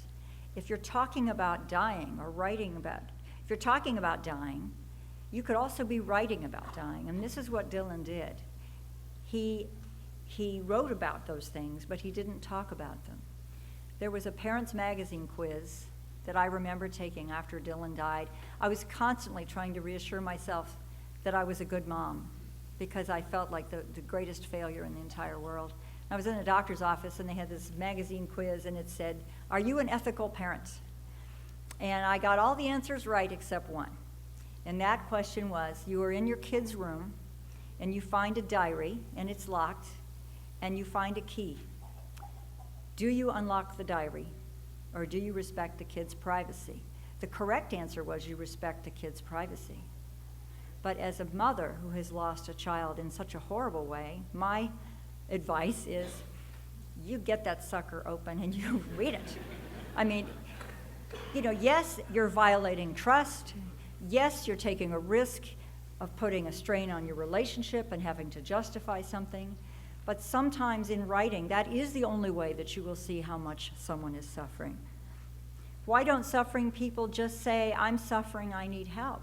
If you're talking about dying or writing about, if you're talking about dying, you could also be writing about dying, and this is what Dylan did. He wrote about those things, but he didn't talk about them. There was a Parents Magazine quiz that I remember taking after Dylan died. I was constantly trying to reassure myself that I was a good mom, because I felt like the greatest failure in the entire world. I was in a doctor's office, and they had this magazine quiz, and it said, "Are you an ethical parent?" And I got all the answers right except one. And that question was, you are in your kid's room, and you find a diary, and it's locked, and you find a key. Do you unlock the diary, or do you respect the kid's privacy? The correct answer was you respect the kid's privacy. But as a mother who has lost a child in such a horrible way, my advice is you get that sucker open and you read it. I mean, you know, yes, you're violating trust. Yes, you're taking a risk of putting a strain on your relationship and having to justify something. But sometimes in writing, that is the only way that you will see how much someone is suffering. Why don't suffering people just say, I'm suffering, I need help?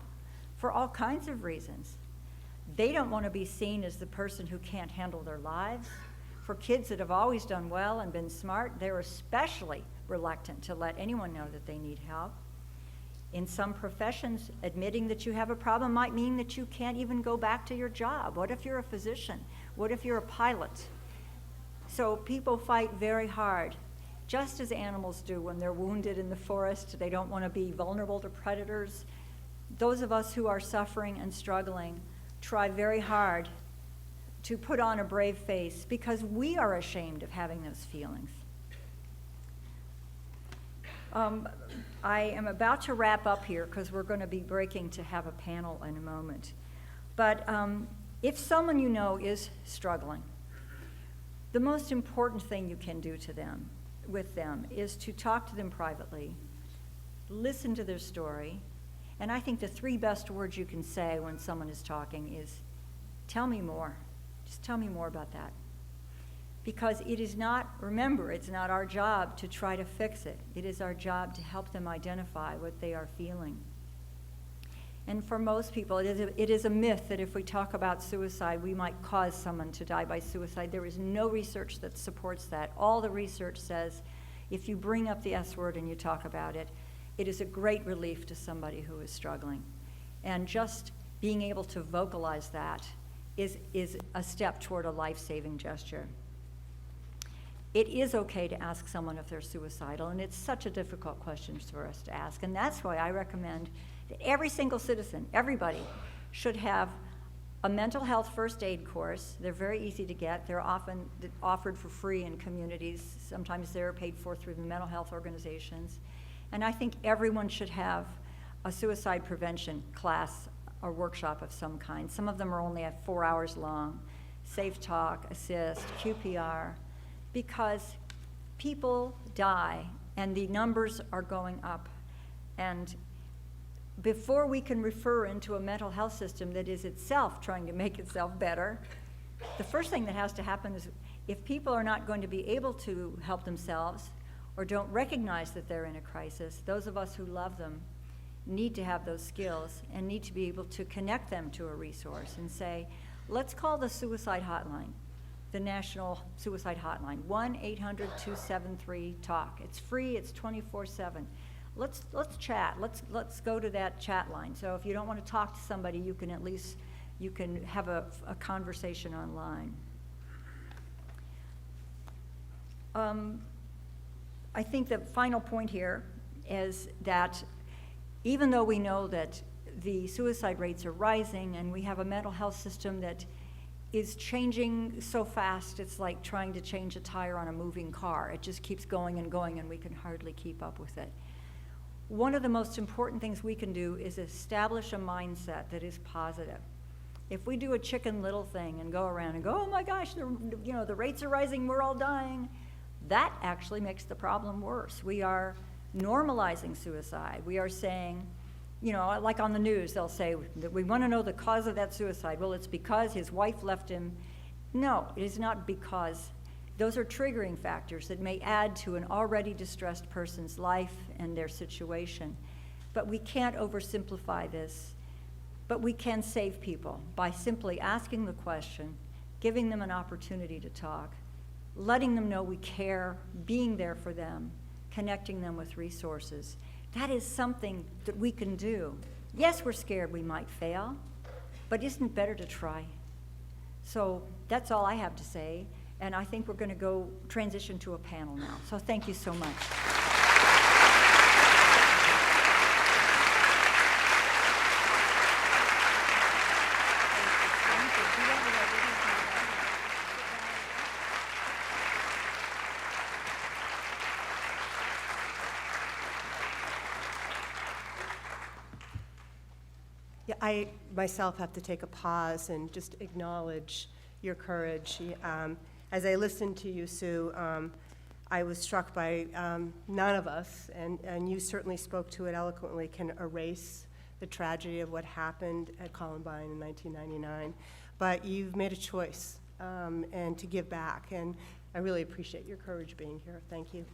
For all kinds of reasons. They don't want to be seen as the person who can't handle their lives. For kids that have always done well and been smart, they're especially reluctant to let anyone know that they need help. In some professions, admitting that you have a problem might mean that you can't even go back to your job. What if you're a physician? What if you're a pilot? So people fight very hard, just as animals do when they're wounded in the forest. They don't want to be vulnerable to predators. Those of us who are suffering and struggling try very hard to put on a brave face because we are ashamed of having those feelings. I am about to wrap up here because we're going to be breaking to have a panel in a moment. But if someone you know is struggling, the most important thing you can do with them is to talk to them privately, listen to their story, and I think the 3 best words you can say when someone is talking is, tell me more. Just tell me more about that. Because it is not, remember, it's not our job to try to fix it. It is our job to help them identify what they are feeling. And for most people, it is a myth that if we talk about suicide, we might cause someone to die by suicide. There is no research that supports that. All the research says if you bring up the S word and you talk about it, it is a great relief to somebody who is struggling. And just being able to vocalize that is a step toward a life-saving gesture. It is okay to ask someone if they're suicidal, and it's such a difficult question for us to ask. And that's why I recommend that every single citizen, everybody, should have a mental health first aid course. They're very easy to get. They're often offered for free in communities. Sometimes they're paid for through the mental health organizations. And I think everyone should have a suicide prevention class or workshop of some kind. Some of them are only 4 hours long. Safe Talk, Assist, QPR, because people die and the numbers are going up. And before we can refer into a mental health system that is itself trying to make itself better, the first thing that has to happen is if people are not going to be able to help themselves or don't recognize that they're in a crisis, those of us who love them need to have those skills and need to be able to connect them to a resource and say, let's call the suicide hotline, the National Suicide Hotline, 1-800-273-TALK. It's free, it's 24/7. Let's chat. Let's go to that chat line. So if you don't want to talk to somebody, you can at least have a conversation online. I think the final point here is that even though we know that the suicide rates are rising and we have a mental health system that is changing so fast, it's like trying to change a tire on a moving car. It just keeps going and going and we can hardly keep up with it. One of the most important things we can do is establish a mindset that is positive. If we do a Chicken Little thing and go around and go, oh my gosh, the rates are rising, we're all dying, that actually makes the problem worse. We are normalizing suicide. We are saying, like on the news, they'll say that we want to know the cause of that suicide. Well, it's because his wife left him. No, it is not because. Those are triggering factors that may add to an already distressed person's life and their situation. But we can't oversimplify this. But we can save people by simply asking the question, giving them an opportunity to talk, letting them know we care, being there for them, connecting them with resources. That is something that we can do. Yes, we're scared we might fail, but isn't it better to try? So that's all I have to say. And I think we're going to go transition to a panel now. So thank you so much. Yeah, I myself have to take a pause and just acknowledge your courage. As I listened to you, Sue, I was struck by none of us, and you certainly spoke to it eloquently, can erase the tragedy of what happened at Columbine in 1999. But you've made a choice and to give back, and I really appreciate your courage being here. Thank you.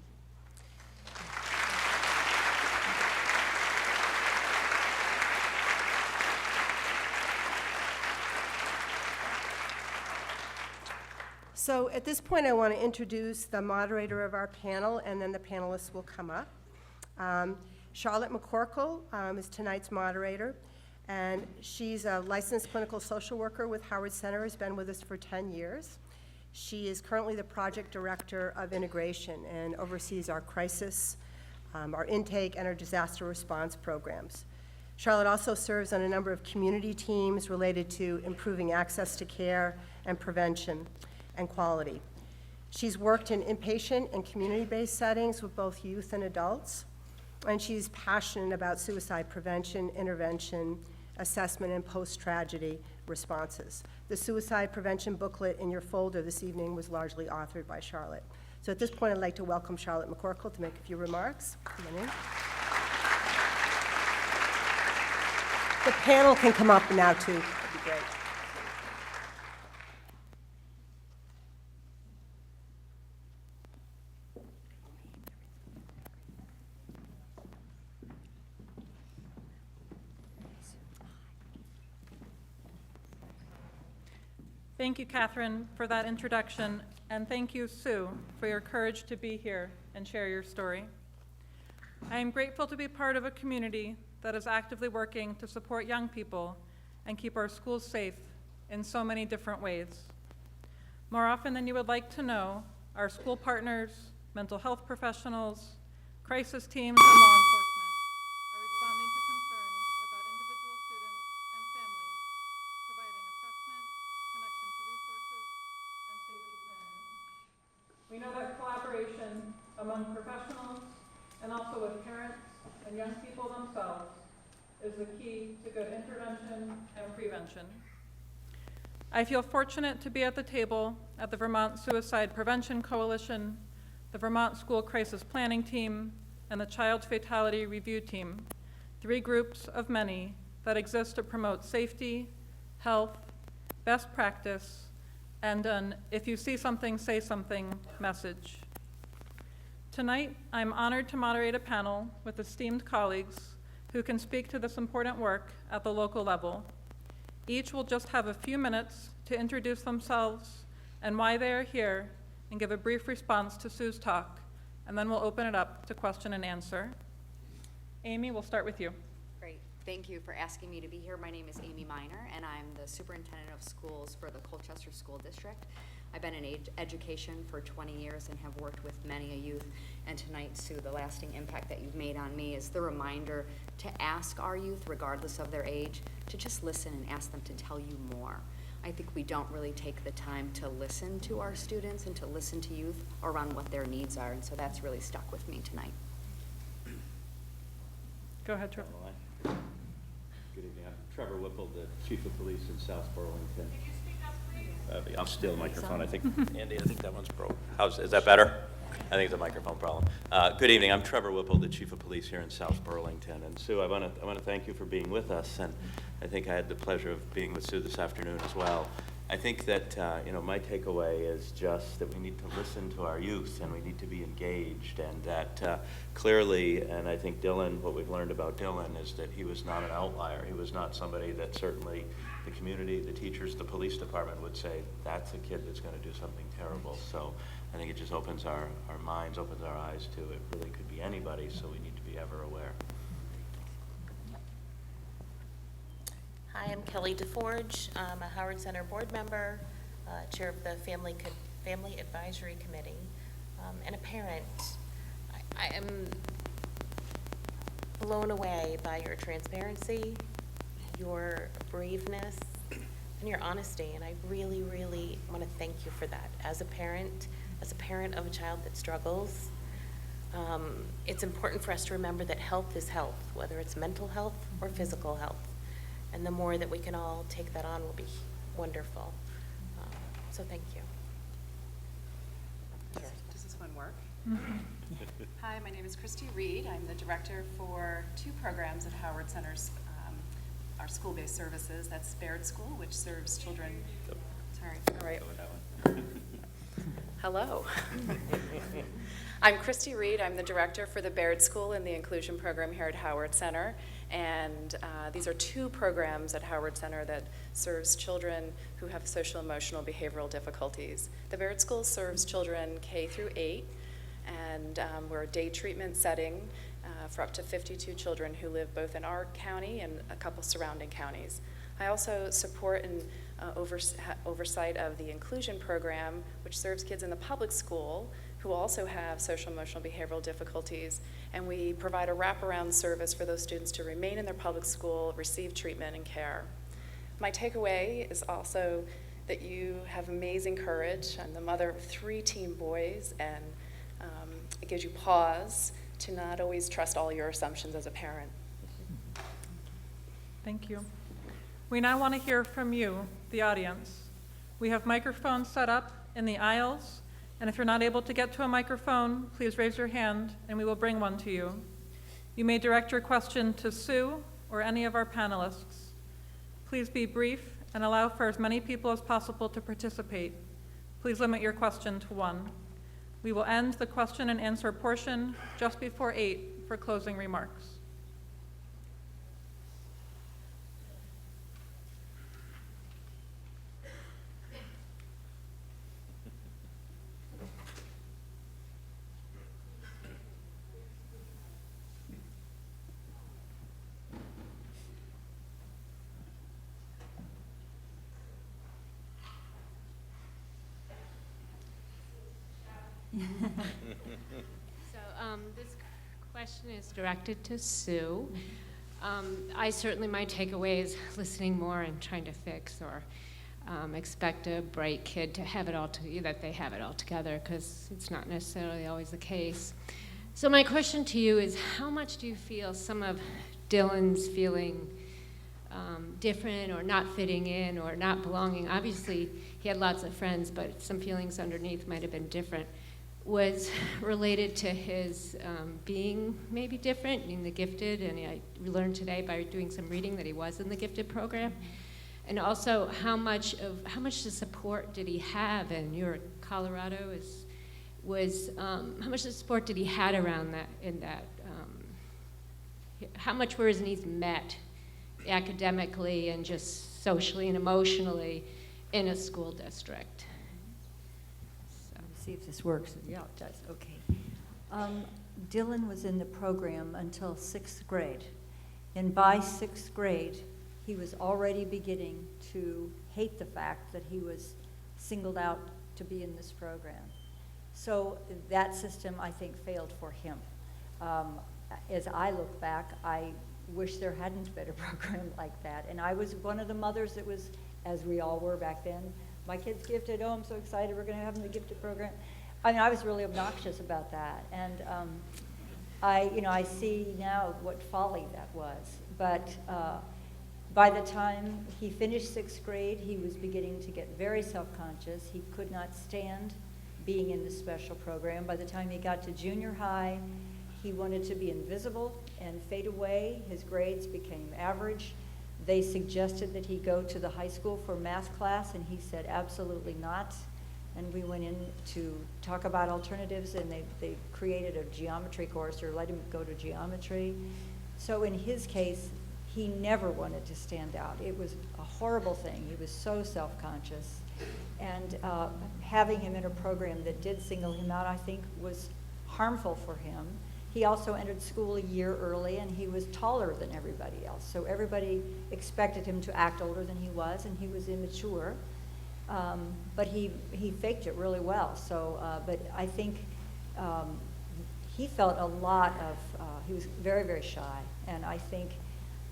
So at this point, I want to introduce the moderator of our panel, and then the panelists will come up. Charlotte McCorkel is tonight's moderator, and she's a licensed clinical social worker with Howard Center, has been with us for 10 years. She is currently the project director of integration and oversees our crisis, our intake, and our disaster response programs. Charlotte also serves on a number of community teams related to improving access to care and prevention and quality. She's worked in inpatient and community-based settings with both youth and adults, and she's passionate about suicide prevention, intervention, assessment, and post-tragedy responses. The suicide prevention booklet in your folder this evening was largely authored by Charlotte. So at this point, I'd like to welcome Charlotte McCorkel to make a few remarks. Come on in. The panel can come up now, too. That'd be great. Thank you, Catherine, for that introduction, and thank you, Sue, for your courage to be here and share your story. I am grateful to be part of a community that is actively working to support young people and keep our schools safe in so many different ways. More often than you would like to know, our school partners, mental health professionals, crisis teams, and law enforcement are responding to concerns about individual students and families, providing assessment, connection to resources, and safety planning. We know that collaboration among professionals and also with parents and young people themselves is the key to good intervention and prevention. I feel fortunate to be at the table at the Vermont Suicide Prevention Coalition, the Vermont School Crisis Planning Team, and the Child Fatality Review Team, 3 groups of many that exist to promote safety, health, best practice, and an if you see something, say something message. Tonight, I'm honored to moderate a panel with esteemed colleagues who can speak to this important work at the local level. Each will just have a few minutes to introduce themselves and why they are here and give a brief response to Sue's talk, and then we'll open it up to question and answer. Amy, we'll start with you. Great. Thank you for asking me to be here. My name is Amy Miner, and I'm the Superintendent of Schools for the Colchester School District. I've been in education for 20 years and have worked with many a youth. And tonight, Sue, the lasting impact that you've made on me is the reminder to ask our youth, regardless of their age, to just listen and ask them to tell you more. I think we don't really take the time to listen to our students and to listen to youth around what their needs are. And so that's really stuck with me tonight. Go ahead, Trevor. Good evening. I'm Trevor Whipple, the Chief of Police in South Burlington. Could you speak up, please? I'll steal the microphone. I think, Andy, I think that one's broke. Is that better? I think it's a microphone problem. Good evening. I'm Trevor Whipple, the Chief of Police here in South Burlington. And Sue, I want to thank you for being with us. And I think I had the pleasure of being with Sue this afternoon as well. I think that my takeaway is just that we need to listen to our youth and we need to be engaged, and that clearly, and I think Dylan, what we've learned about Dylan is that he was not an outlier. He was not somebody that certainly the community, the teachers, the police department would say, that's a kid that's going to do something terrible. So I think it just opens our minds, opens our eyes to it. Really could be anybody, so we need to be ever aware. Hi, I'm Kelly DeForge. I'm a Howard Center board member, chair of the Family Advisory Committee, and a parent. I am blown away by your transparency, your braveness, and your honesty, and I really, really want to thank you for that. As a parent of a child that struggles, it's important for us to remember that health is health, whether it's mental health or physical health. And the more that we can all take that on will be wonderful. So thank you. Does this one work? Hi, my name is Christy Reid. I'm the director for 2 programs at Howard Center's, our school-based services. That's Baird School, which serves children. Sorry. All right. Hello. I'm Christy Reid. I'm the director for the Baird School and the Inclusion Program here at Howard Center. And these are 2 programs at Howard Center that serves children who have social, emotional, behavioral difficulties. The Baird School serves children K through 8, and we're a day treatment setting for up to 52 children who live both in our county and a couple surrounding counties. I also support and oversight of the Inclusion Program, which serves kids in the public school who also have social, emotional, behavioral difficulties, and we provide a wraparound service for those students to remain in their public school, receive treatment and care. My takeaway is also that you have amazing courage. I'm the mother of 3 teen boys, and it gives you pause to not always trust all your assumptions as a parent. Thank you. We now want to hear from you, the audience. We have microphones set up in the aisles, and if you're not able to get to a microphone, please raise your hand and we will bring one to you. You may direct your question to Sue or any of our panelists. Please be brief and allow for as many people as possible to participate. Please limit your question to 1. We will end the question and answer portion just before 8 for closing remarks. So this question is directed to Sue. I certainly, my takeaway is listening more and trying to fix or expect a bright kid to have it all that they have it all together, because it's not necessarily always the case. So my question to you is, how much do you feel some of Dylan's feeling different or not fitting in or not belonging? Obviously, he had lots of friends, but some feelings underneath might have been different. Was related to his being maybe different, being the gifted, and I learned today by doing some reading that he was in the gifted program. And also, how much the support did he have? And you're in Colorado, how much the support did he had around that? How much were his needs met academically and just socially and emotionally in a school district? See if this works. Yeah, it does. Okay. Dylan was in the program until 6th grade. And by 6th grade, he was already beginning to hate the fact that he was singled out to be in this program. So that system, I think, failed for him. As I look back, I wish there hadn't been a program like that. And I was one of the mothers that was, as we all were back then, my kid's gifted, oh, I'm so excited, we're going to have him in the gifted program. I mean, I was really obnoxious about that. And I see now what folly that was. But by the time he finished 6th grade, he was beginning to get very self-conscious. He could not stand being in the special program. By the time he got to junior high, he wanted to be invisible and fade away. His grades became average. They suggested that he go to the high school for math class, and he said absolutely not. And we went in to talk about alternatives, and they created a geometry course or let him go to geometry. So in his case, he never wanted to stand out. It was a horrible thing. He was so self-conscious. And having him in a program that did single him out, I think, was harmful for him. He also entered school a year early, and he was taller than everybody else. So everybody expected him to act older than he was, and he was immature. But he faked it really well. So, but I think he felt a lot of, he was very, very shy. And I think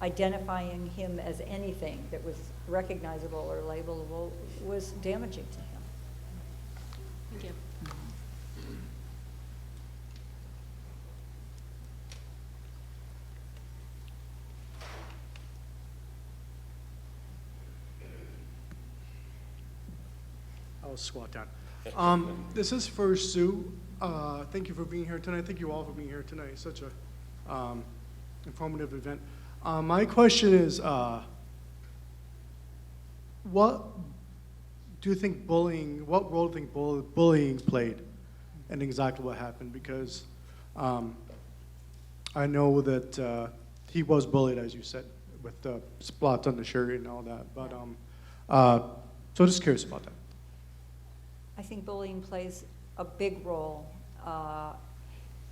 identifying him as anything that was recognizable or labelable was damaging to him. Thank you. I'll squat down. This is for Sue. Thank you for being here tonight. Thank you all for being here tonight. Such a informative event. My question is, what do you think bullying, what role do you think bullying played in exactly what happened? Because I know that he was bullied, as you said, with the spots on the shirt and all that. But so just curious about that. I think bullying plays a big role.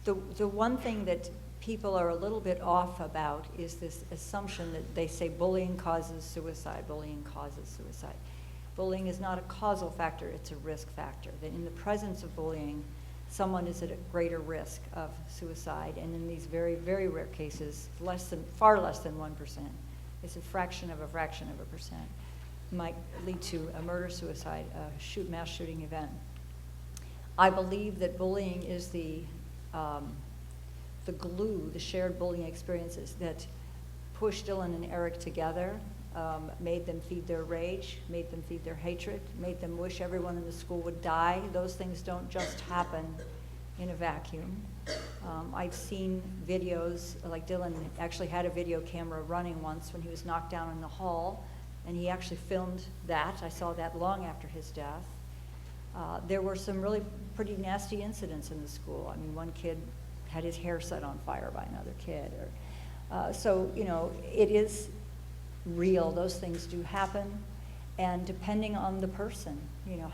The one thing that people are a little bit off about is this assumption that they say bullying causes suicide, bullying causes suicide. Bullying is not a causal factor, it's a risk factor. That in the presence of bullying, someone is at a greater risk of suicide, and in these very, very rare cases, far less than 1%, it's a fraction of a percent, might lead to a murder-suicide, mass shooting event. I believe that bullying is the glue, the shared bullying experiences that pushed Dylan and Eric together, made them feed their rage, made them feed their hatred, made them wish everyone in the school would die. Those things don't just happen in a vacuum. I've seen videos, like Dylan actually had a video camera running once when he was knocked down in the hall, and he actually filmed that. I saw that long after his death. There were some really pretty nasty incidents in the school. I mean, one kid had his hair set on fire by another kid. So, you know, it is real. Those things do happen. And depending on the person, you know,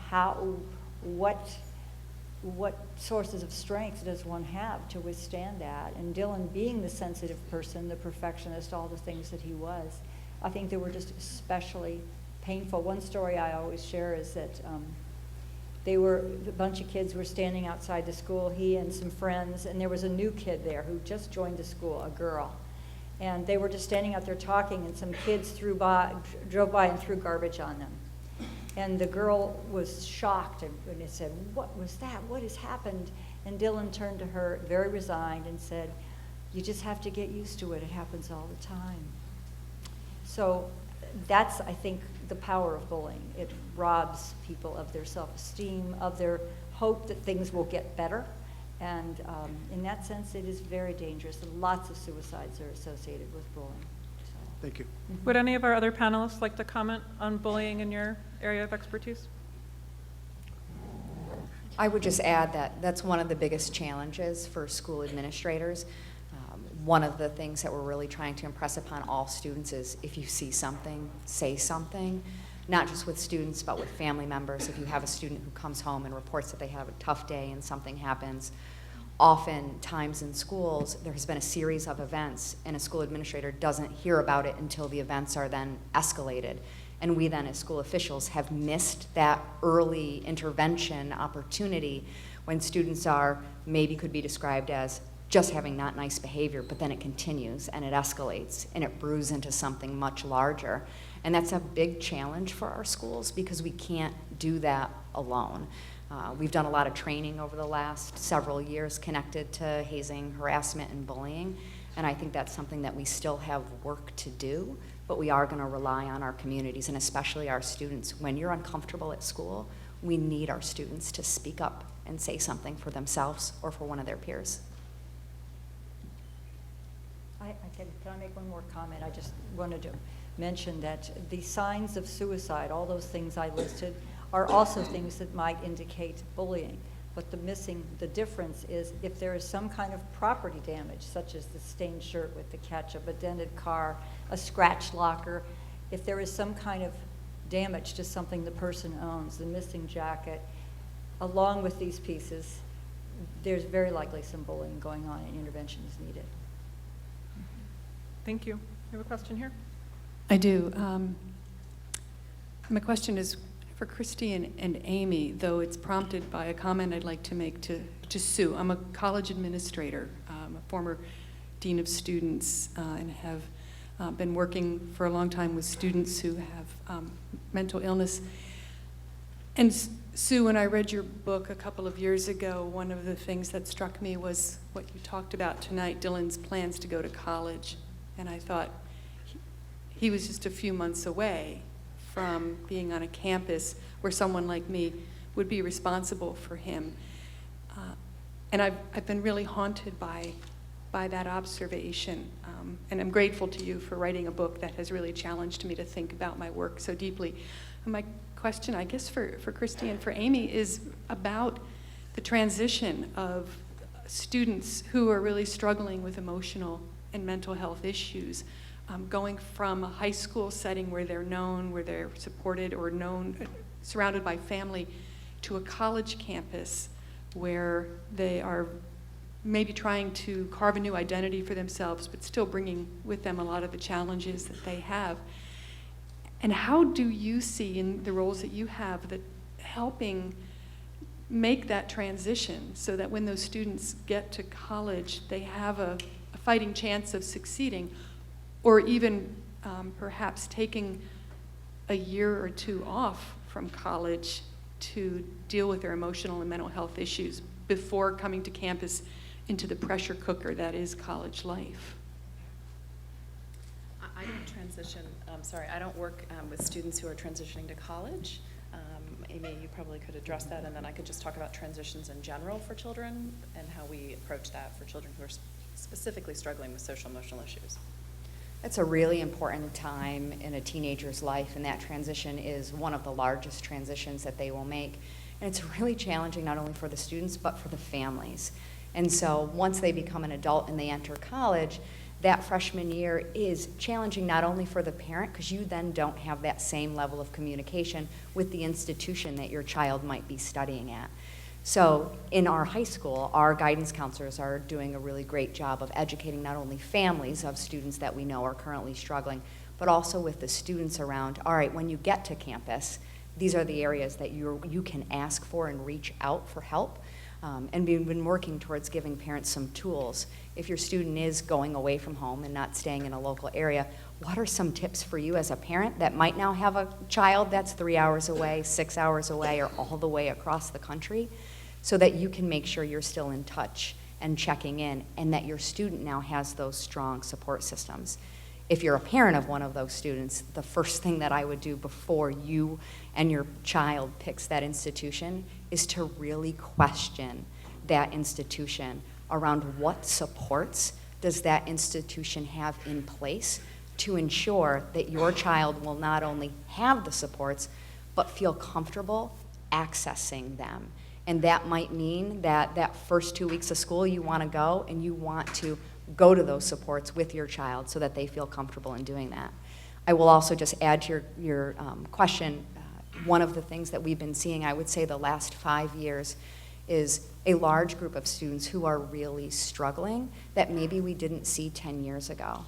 what sources of strength does one have to withstand that? And Dylan, being the sensitive person, the perfectionist, all the things that he was, I think they were just especially painful. One story I always share is that A bunch of kids were standing outside the school, he and some friends, and there was a new kid there who just joined the school, a girl. And they were just standing out there talking, and some kids drove by and threw garbage on them. And the girl was shocked and said, "What was that? What has happened?" And Dylan turned to her, very resigned, and said, "You just have to get used to it. It happens all the time." So that's, I think, the power of bullying. It robs people of their self-esteem, of their hope that things will get better. And in that sense, it is very dangerous, and lots of suicides are associated with bullying. So. Thank you. Would any of our other panelists like to comment on bullying in your area of expertise? I would just add that that's one of the biggest challenges for school administrators. One of the things that we're really trying to impress upon all students is if you see something, say something, not just with students, but with family members. If you have a student who comes home and reports that they have a tough day and something happens, oftentimes in schools, there has been a series of events, and a school administrator doesn't hear about it until the events are then escalated. And we then, as school officials, have missed that early intervention opportunity when students are, maybe could be described as just having not nice behavior, but then it continues and it escalates and it brews into something much larger. And that's a big challenge for our schools because we can't do that alone. We've done a lot of training over the last several years connected to hazing, harassment, and bullying, and I think that's something that we still have work to do, but we are going to rely on our communities and especially our students. When you're uncomfortable at school, we need our students to speak up and say something for themselves or for one of their peers. Can I make one more comment? I just wanted to mention that the signs of suicide, all those things I listed, are also things that might indicate bullying. But the difference is if there is some kind of property damage, such as the stained shirt with the ketchup, a dented car, a scratched locker, if there is some kind of damage to something the person owns, the missing jacket, along with these pieces, there's very likely some bullying going on and intervention is needed. Thank you. You have a question here? I do. My question is for Kristie and Amy, though it's prompted by a comment I'd like to make to Sue. I'm a college administrator, a former dean of students, and have been working for a long time with students who have mental illness. And Sue, when I read your book a couple of years ago, one of the things that struck me was what you talked about tonight, Dylan's plans to go to college. And I thought he was just a few months away from being on a campus where someone like me would be responsible for him. And I've been really haunted by that observation. And I'm grateful to you for writing a book that has really challenged me to think about my work so deeply. And my question, I guess, for Kristie and for Amy is about the transition of students who are really struggling with emotional and mental health issues, going from a high school setting where they're known, where they're supported or known, surrounded by family, to a college campus where they are maybe trying to carve a new identity for themselves, but still bringing with them a lot of the challenges that they have. And how do you see in the roles that you have that helping make that transition so that when those students get to college, they have a fighting chance of succeeding, or even perhaps taking a year or two off from college to deal with their emotional and mental health issues before coming to campus into the pressure cooker that is college life? I don't transition, I don't work with students who are transitioning to college. Amy, you probably could address that, and then I could just talk about transitions in general for children and how we approach that for children who are specifically struggling with social emotional issues. It's a really important time in a teenager's life, and that transition is one of the largest transitions that they will make. And it's really challenging not only for the students, but for the families. And so once they become an adult and they enter college, that freshman year is challenging not only for the parent, because you then don't have that same level of communication with the institution that your child might be studying at. So in our high school, our guidance counselors are doing a really great job of educating not only families of students that we know are currently struggling, but also with the students around, all right, when you get to campus, these are the areas that you can ask for and reach out for help. And we've been working towards giving parents some tools. If your student is going away from home and not staying in a local area, what are some tips for you as a parent that might now have a child that's 3 hours away, 6 hours away, or all the way across the country, so that you can make sure you're still in touch and checking in, and that your student now has those strong support systems. If you're a parent of one of those students, the first thing that I would do before you and your child picks that institution is to really question that institution around what supports does that institution have in place to ensure that your child will not only have the supports, but feel comfortable accessing them. And that might mean that that first 2 weeks of school you want to go, and you want to go to those supports with your child so that they feel comfortable in doing that. I will also just add to your question, one of the things that we've been seeing, I would say the last 5 years, is a large group of students who are really struggling that maybe we didn't see 10 years ago.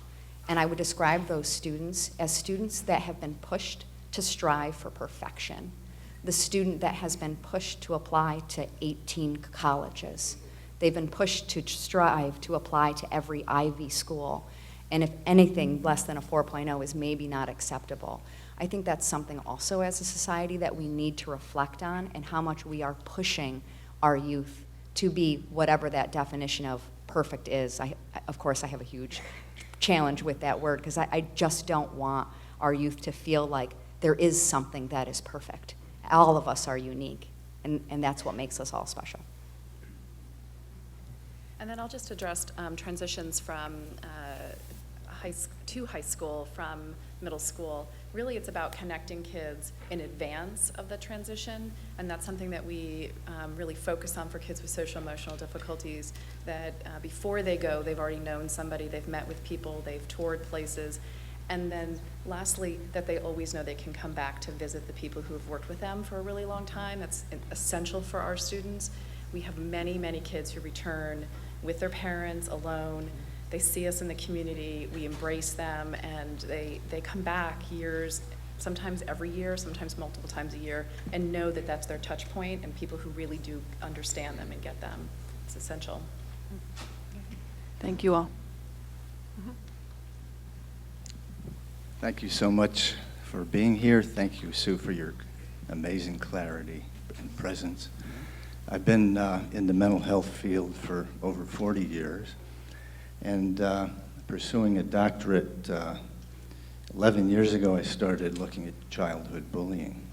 And I would describe those students as students that have been pushed to strive for perfection. The student that has been pushed to apply to 18 colleges. They've been pushed to strive to apply to every Ivy school. And if anything, less than a 4.0 is maybe not acceptable. I think that's something also as a society that we need to reflect on, and how much we are pushing our youth to be whatever that definition of perfect is. Of course, I have a huge challenge with that word, because I just don't want our youth to feel like there is something that is perfect. All of us are unique, and that's what makes us all special. And then I'll just address transitions from high school from middle school. Really, it's about connecting kids in advance of the transition, and that's something that we really focus on for kids with social emotional difficulties, that before they go, they've already known somebody, they've met with people, they've toured places, and then lastly, that they always know they can come back to visit the people who have worked with them for a really long time. That's essential for our students. We have many, many kids who return with their parents, alone. They see us in the community, we embrace them, and they come back years, sometimes every year, sometimes multiple times a year, and know that that's their touch point and people who really do understand them and get them. It's essential. Thank you all. Thank you so much for being here. Thank you, Sue, for your amazing clarity and presence. I've been in the mental health field for over 40 years, and pursuing a doctorate. 11 years ago, I started looking at childhood bullying,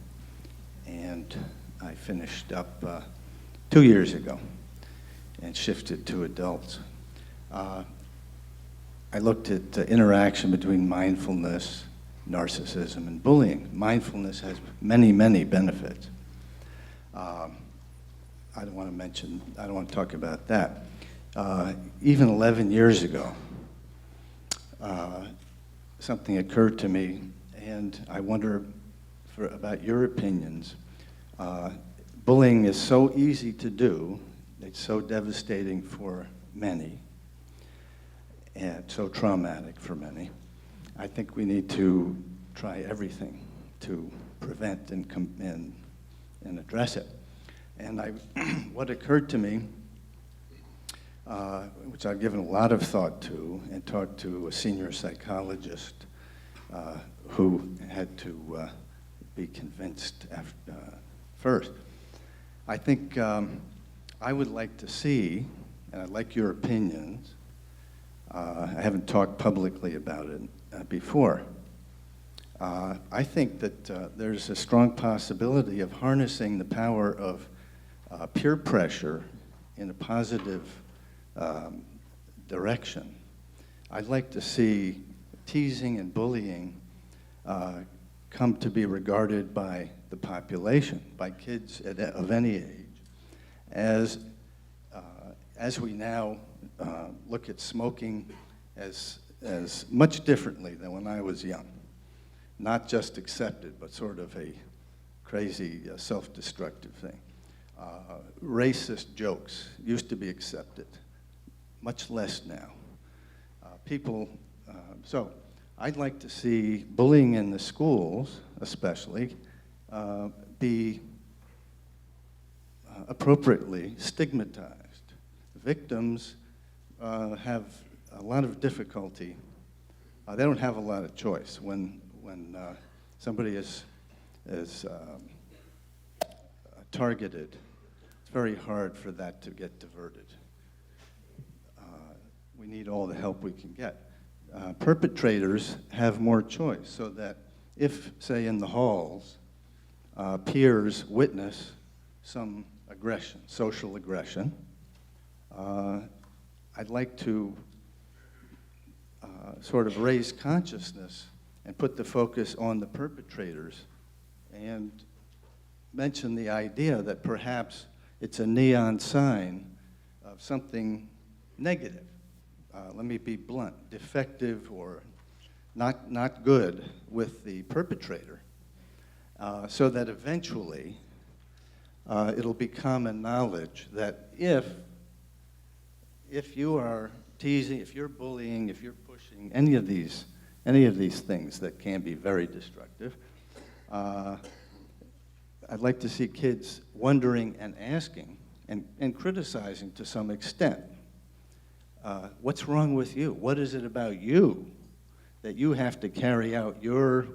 and I finished up 2 years ago and shifted to adults. I looked at the interaction between mindfulness, narcissism, and bullying. Mindfulness has many, many benefits. I don't want to talk about that. Even 11 years ago, something occurred to me, and I wonder about your opinions. Bullying is so easy to do, it's so devastating for many, and so traumatic for many. I think we need to try everything to prevent and address it. And what occurred to me, which I've given a lot of thought to, and talked to a senior psychologist who had to be convinced first. I think I would like to see, and I'd like your opinions, I haven't talked publicly about it before. I think that there's a strong possibility of harnessing the power of peer pressure in a positive direction. I'd like to see teasing and bullying come to be regarded by the population, by kids of any age, as we now look at smoking as much differently than when I was young. Not just accepted, but sort of a crazy self-destructive thing. Racist jokes used to be accepted, much less now. So I'd like to see bullying in the schools, especially, be appropriately stigmatized. Victims have a lot of difficulty. They don't have a lot of choice when somebody is targeted. It's very hard for that to get diverted. We need all the help we can get. Perpetrators have more choice, so that if, say, in the halls, peers witness some aggression, social aggression, I'd like to sort of raise consciousness and put the focus on the perpetrators and mention the idea that perhaps it's a neon sign of something negative. Let me be blunt, defective or not good with the perpetrator, so that eventually it'll be common knowledge that if you are teasing, if you're bullying, if you're pushing any of these things that can be very destructive, I'd like to see kids wondering and asking and criticizing to some extent. What's wrong with you? What is it about you that you have to carry out your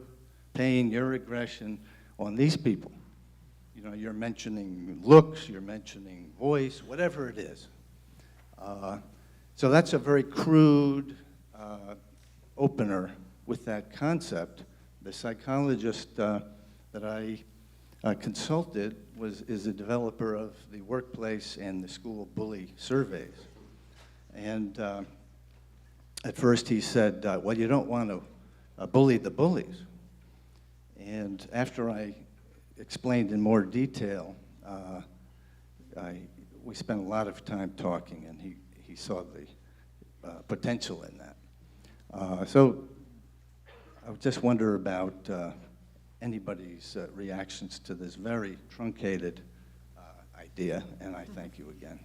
pain, your aggression on these people? You know, you're mentioning looks, you're mentioning voice, whatever it is. So that's a very crude opener with that concept. The psychologist that I consulted is a developer of the workplace and the school bully surveys. And at first he said, well, you don't want to bully the bullies. And after I explained in more detail, we spent a lot of time talking, and he saw the potential in that. So I would just wonder about anybody's reactions to this very truncated idea, and I thank you again.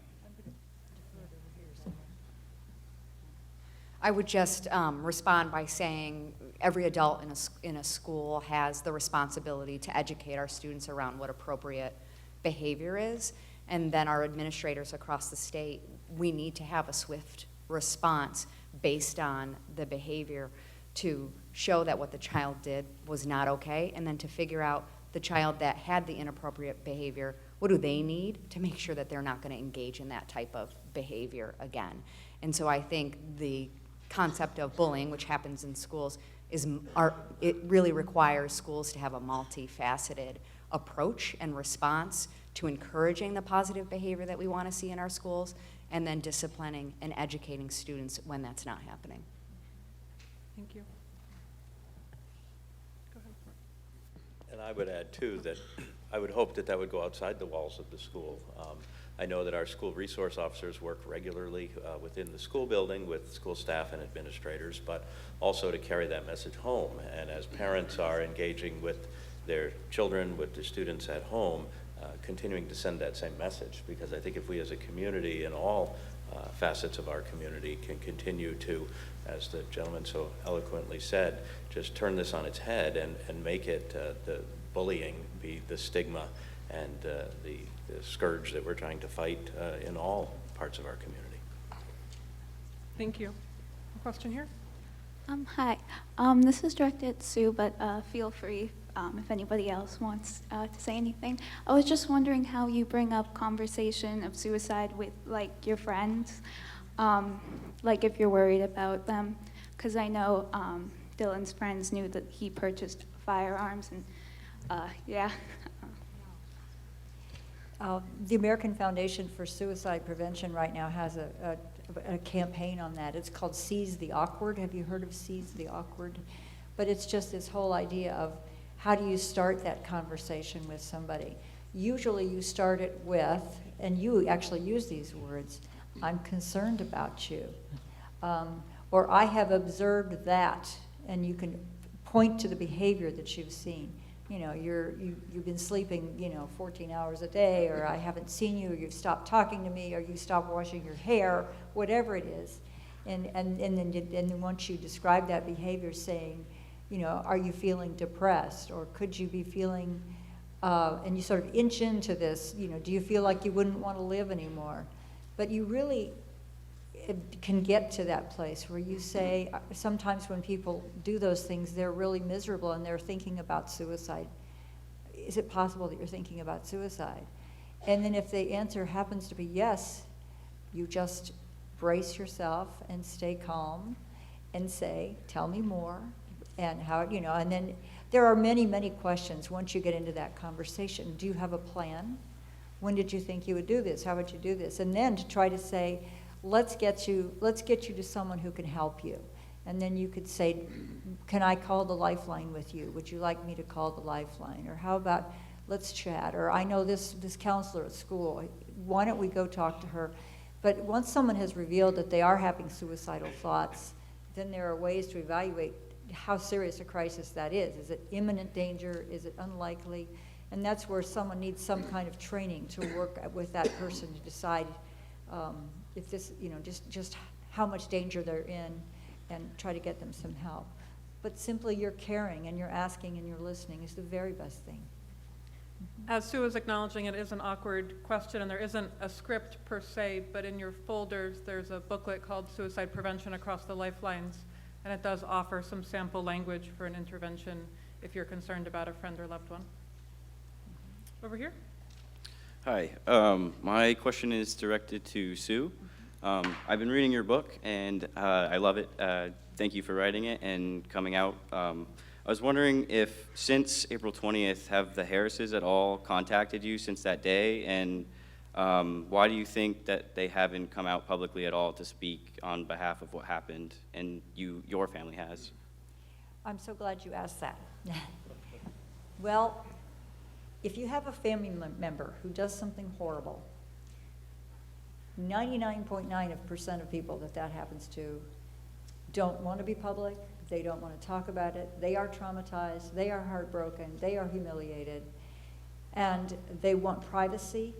I would just respond by saying every adult in a school has the responsibility to educate our students around what appropriate behavior is, and then our administrators across the state, we need to have a swift response based on the behavior to show that what the child did was not okay, and then to figure out the child that had the inappropriate behavior, what do they need to make sure that they're not going to engage in that type of behavior again. And so I think the concept of bullying, which happens in schools, it really requires schools to have a multifaceted approach and response to encouraging the positive behavior that we want to see in our schools, and then disciplining and educating students when that's not happening. Thank you. Go ahead. And I would add, too, that I would hope that would go outside the walls of the school. I know that our school resource officers work regularly within the school building with school staff and administrators, but also to carry that message home. And as parents are engaging with their children, with the students at home, continuing to send that same message, because I think if we as a community in all facets of our community can continue to, as the gentleman so eloquently said, just turn this on its head and make it the bullying be the stigma and the scourge that we're trying to fight in all parts of our community. Thank you. A question here? Hi. This is directed at Sue, but feel free if anybody else wants to say anything. I was just wondering how you bring up conversation of suicide with, like, your friends, like if you're worried about them, because I know Dylan's friends knew that he purchased firearms, and yeah. The American Foundation for Suicide Prevention right now has a campaign on that. It's called Seize the Awkward. Have you heard of Seize the Awkward? But it's just this whole idea of how do you start that conversation with somebody? Usually you start it with, and you actually use these words, I'm concerned about you. Or I have observed that, and you can point to the behavior that you've seen. You know, you've been sleeping, 14 hours a day, or I haven't seen you, or you've stopped talking to me, or you stopped washing your hair, whatever it is. And then once you describe that behavior, saying, are you feeling depressed, or could you be feeling and you sort of inch into this, do you feel like you wouldn't want to live anymore? But you really can get to that place where you say, sometimes when people do those things, they're really miserable and they're thinking about suicide. Is it possible that you're thinking about suicide? And then if the answer happens to be yes, you just brace yourself and stay calm and say, tell me more, and how, and then there are many, many questions once you get into that conversation. Do you have a plan? When did you think you would do this? How would you do this? And then to try to say, let's get you to someone who can help you. And then you could say, can I call the lifeline with you? Would you like me to call the lifeline? Or how about, let's chat. Or I know this counselor at school. Why don't we go talk to her? But once someone has revealed that they are having suicidal thoughts, then there are ways to evaluate how serious a crisis that is. Is it imminent danger? Is it unlikely? And that's where someone needs some kind of training to work with that person to decide if this, just how much danger they're in, and try to get them some help. But simply you're caring and you're asking and you're listening is the very best thing. As Sue was acknowledging, it is an awkward question, and there isn't a script per se, but in your folders, there's a booklet called Suicide Prevention Across the Lifelines, and it does offer some sample language for an intervention if you're concerned about a friend or loved one. Over here. Hi, my question is directed to Sue. I've been reading your book, and I love it. Thank you for writing it and coming out. I was wondering if, since April 20th, have the Harrises at all contacted you since that day? And why do you think that they haven't come out publicly at all to speak on behalf of what happened and your family has? I'm so glad you asked that. Well, if you have a family member who does something horrible, 99.9% of people that happens to don't want to be public. They don't want to talk about it. They are traumatized. They are heartbroken. They are humiliated. And they want privacy.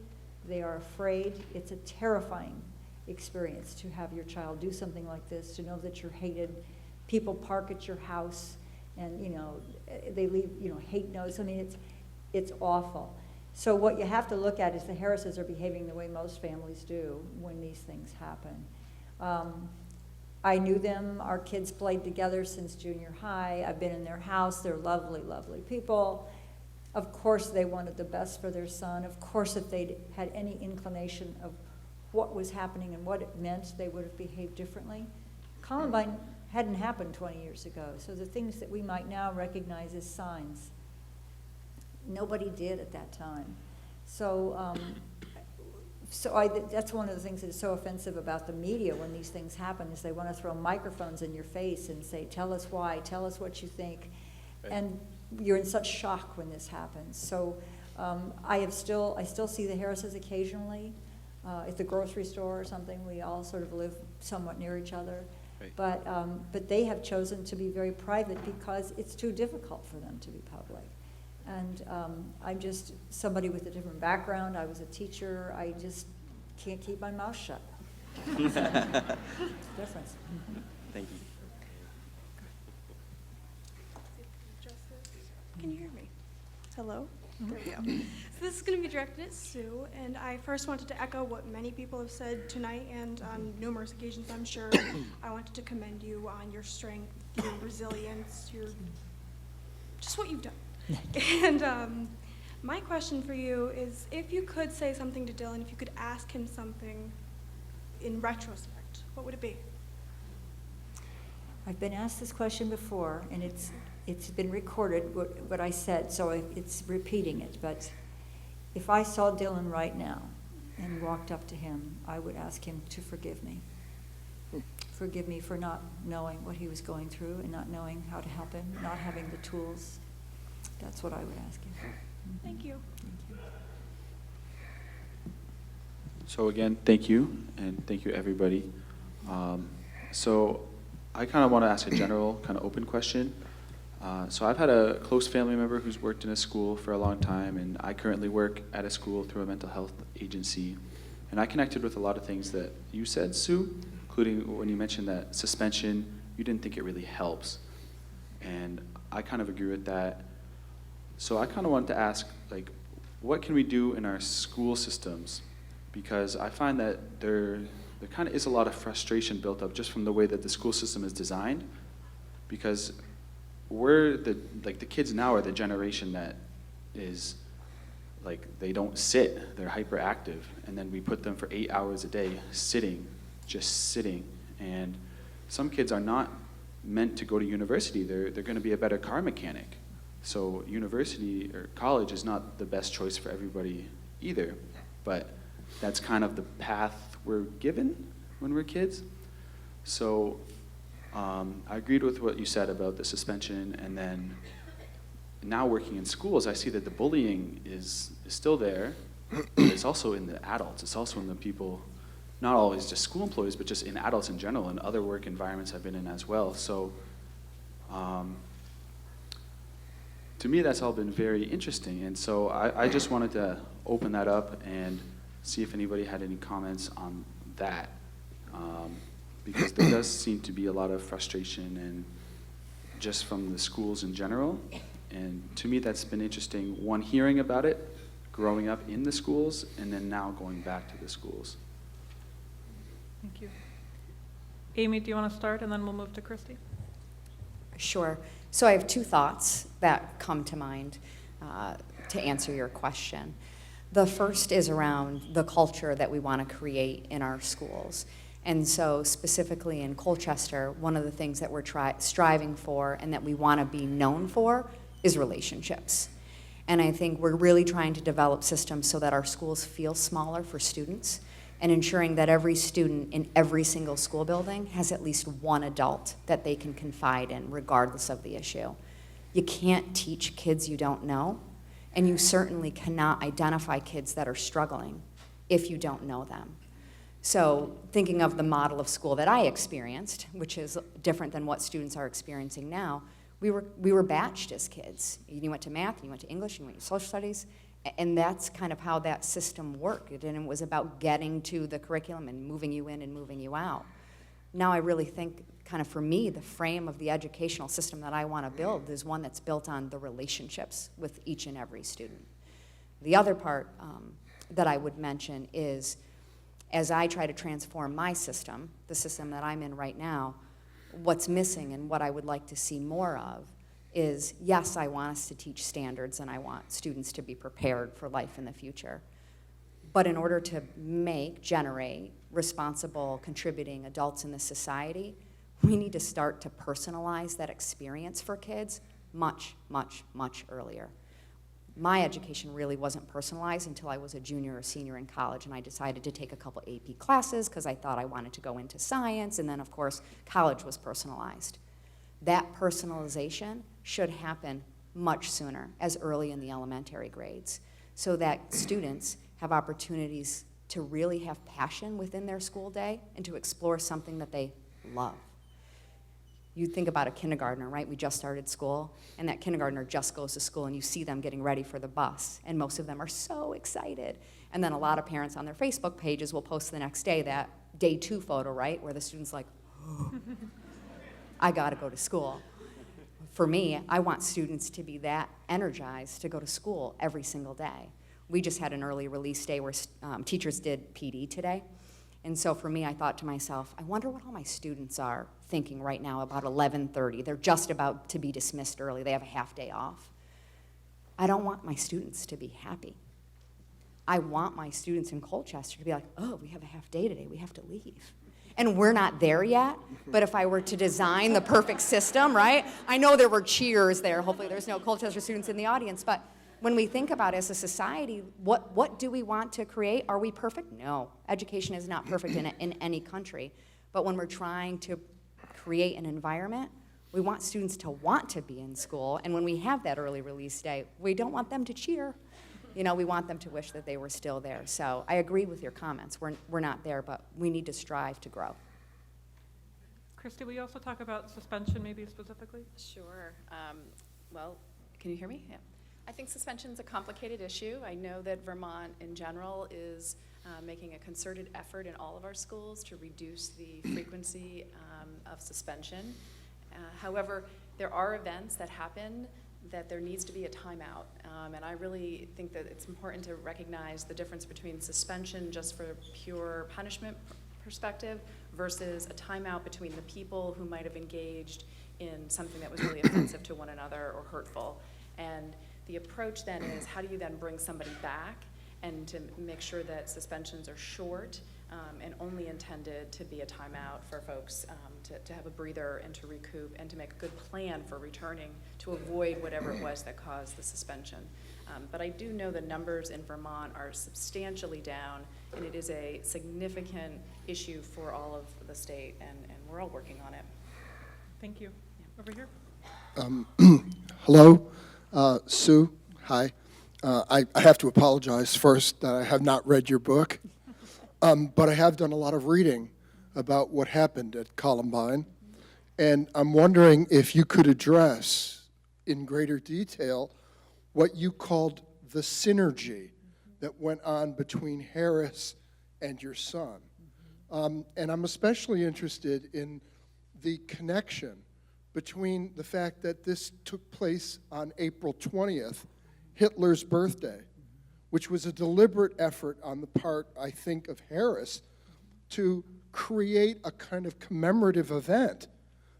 They are afraid. It's a terrifying experience to have your child do something like this, to know that you're hated. People park at your house and, they leave, hate notes. I mean, it's awful. So what you have to look at is the Harrises are behaving the way most families do when these things happen. I knew them. Our kids played together since junior high. I've been in their house. They're lovely, lovely people. Of course they wanted the best for their son. Of course if they'd had any inclination of what was happening and what it meant, they would have behaved differently. Columbine hadn't happened 20 years ago, so the things that we might now recognize as signs, nobody did at that time. So, that's one of the things that is so offensive about the media when these things happen, is they want to throw microphones in your face and say, tell us why, tell us what you think. Right. And you're in such shock when this happens. So I still see the Harrises occasionally at the grocery store or something. We all sort of live somewhat near each other. Right. But they have chosen to be very private because it's too difficult for them to be public. And I'm just somebody with a different background. I was a teacher. I just can't keep my mouth shut. Difference. Thank you. Can you hear me? Hello? There we go. So this is going to be directed at Sue, and I first wanted to echo what many people have said tonight and on numerous occasions, I'm sure. I wanted to commend you on your strength, your resilience, just what you've done. And my question for you is, if you could say something to Dylan, if you could ask him something in retrospect, what would it be? I've been asked this question before, and it's been recorded what I said, so it's repeating it. But if I saw Dylan right now and walked up to him, I would ask him to forgive me. Forgive me for not knowing what he was going through and not knowing how to help him, not having the tools. That's what I would ask him. Thank you. Thank you. So again, thank you, and thank you everybody. So I kind of want to ask a general, kind of open question. So I've had a close family member who's worked in a school for a long time, and I currently work at a school through a mental health agency. And I connected with a lot of things that you said, Sue, including when you mentioned that suspension, you didn't think it really helps. And I kind of agree with that. So I kind of wanted to ask, like, what can we do in our school systems? Because I find that there kind of is a lot of frustration built up just from the way that the school system is designed, because the kids now are the generation that is, like, they don't sit, they're hyperactive, and then we put them for 8 hours a day sitting, just sitting, and some kids are not meant to go to university. They're going to be a better car mechanic. So university or college is not the best choice for everybody either, but that's kind of the path we're given when we're kids. So I agreed with what you said about the suspension, and then now working in schools, I see that the bullying is still there, but it's also in the adults. It's also in the people, not always just school employees, but just in adults in general, and other work environments I've been in as well. So to me, that's all been very interesting. And so I just wanted to open that up and see if anybody had any comments on that. Because there does seem to be a lot of frustration and just from the schools in general. And to me, that's been interesting, one, hearing about it, growing up in the schools, and then now going back to the schools. Thank you. Amy, do you want to start, and then we'll move to Kristie? Sure. So I have two thoughts that come to mind to answer your question. The first is around the culture that we want to create in our schools. And so specifically in Colchester, one of the things that we're striving for and that we want to be known for is relationships. And I think we're really trying to develop systems so that our schools feel smaller for students, and ensuring that every student in every single school building has at least one adult that they can confide in regardless of the issue. You can't teach kids you don't know, and you certainly cannot identify kids that are struggling if you don't know them. So thinking of the model of school that I experienced, which is different than what students are experiencing now, we were batched as kids. You went to math, and you went to English, and you went to social studies, and that's kind of how that system worked, and it was about getting to the curriculum and moving you in and moving you out. Now I really think, kind of for me, the frame of the educational system that I want to build is one that's built on the relationships with each and every student. The other part that I would mention is, as I try to transform my system, the system that I'm in right now, what's missing and what I would like to see more of is, yes, I want us to teach standards and I want students to be prepared for life in the future. But in order to generate responsible, contributing adults in this society, we need to start to personalize that experience for kids much, much, much earlier. My education really wasn't personalized until I was a junior or senior in college, and I decided to take a couple AP classes because I thought I wanted to go into science, and then of course college was personalized. That personalization should happen much sooner, as early in the elementary grades, so that students have opportunities to really have passion within their school day and to explore something that they love. You think about a kindergartner, right? We just started school, and that kindergartner just goes to school, and you see them getting ready for the bus, and most of them are so excited. And then a lot of parents on their Facebook pages will post the next day that day 2 photo, right, where the student's like, oh, I gotta go to school. For me, I want students to be that energized to go to school every single day. We just had an early release day where teachers did PD today. And so for me, I thought to myself, I wonder what all my students are thinking right now about 11:30. They're just about to be dismissed early. They have a half day off. I don't want my students to be happy. I want my students in Colchester to be like, oh, we have a half day today. We have to leave. And we're not there yet, but if I were to design the perfect system, right? I know there were cheers there. Hopefully there's no Colchester students in the audience, but when we think about it as a society, what do we want to create? Are we perfect? No. Education is not perfect in any country. But when we're trying to create an environment, we want students to want to be in school. And when we have that early release day, we don't want them to cheer. You know, we want them to wish that they were still there. So I agree with your comments. We're not there, but we need to strive to grow. Kristie, will you also talk about suspension maybe specifically? Sure. Well, can you hear me? Yeah. I think suspension is a complicated issue. I know that Vermont in general is making a concerted effort in all of our schools to reduce the frequency of suspension. However, there are events that happen that there needs to be a timeout. And I really think that it's important to recognize the difference between suspension just for pure punishment perspective versus a timeout between the people who might have engaged in something that was really offensive to one another or hurtful. And the approach then is, how do you then bring somebody back and to make sure that suspensions are short and only intended to be a timeout for folks to have a breather and to recoup and to make a good plan for returning to avoid whatever it was that caused the suspension. But I do know the numbers in Vermont are substantially down, and it is a significant issue for all of the state, and we're all working on it. Thank you. Over here. Hello, Sue. Hi. I have to apologize first that I have not read your book, but I have done a lot of reading about what happened at Columbine, and I'm wondering if you could address in greater detail what you called the synergy that went on between Harris and your son. And I'm especially interested in the connection between the fact that this took place on April 20th, Hitler's birthday, which was a deliberate effort on the part, I think, of Harris to create a kind of commemorative event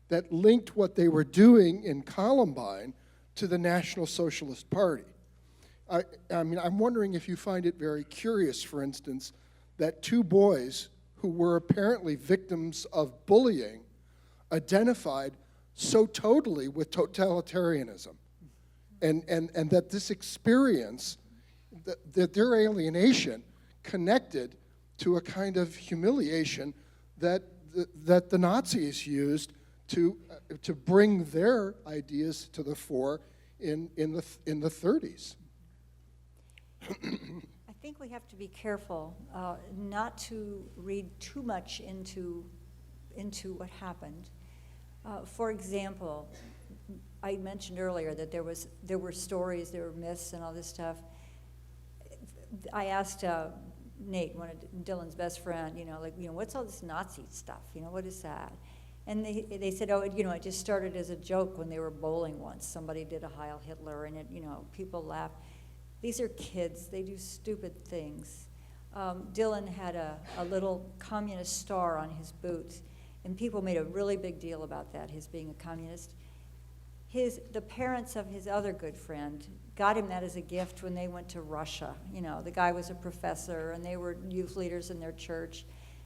that linked what they were doing in Columbine to the National Socialist Party. I mean, I'm wondering if you find it very curious, for instance, that two boys who were apparently victims of bullying identified so totally with totalitarianism, and that this experience, that their alienation connected to a kind of humiliation that the Nazis used to bring their ideas to the fore in the 30s. I think we have to be careful not to read too much into what happened. For example, I mentioned earlier that there were stories, there were myths and all this stuff. I asked Nate, one of Dylan's best friend, what's all this Nazi stuff? What is that? And they said, it just started as a joke when they were bowling once. Somebody did a Heil Hitler, and people laughed. These are kids. They do stupid things. Dylan had a little communist star on his boot, and people made a really big deal about that, his being a communist. The parents of his other good friend got him that as a gift when they went to Russia. The guy was a professor, and they were youth leaders in their church.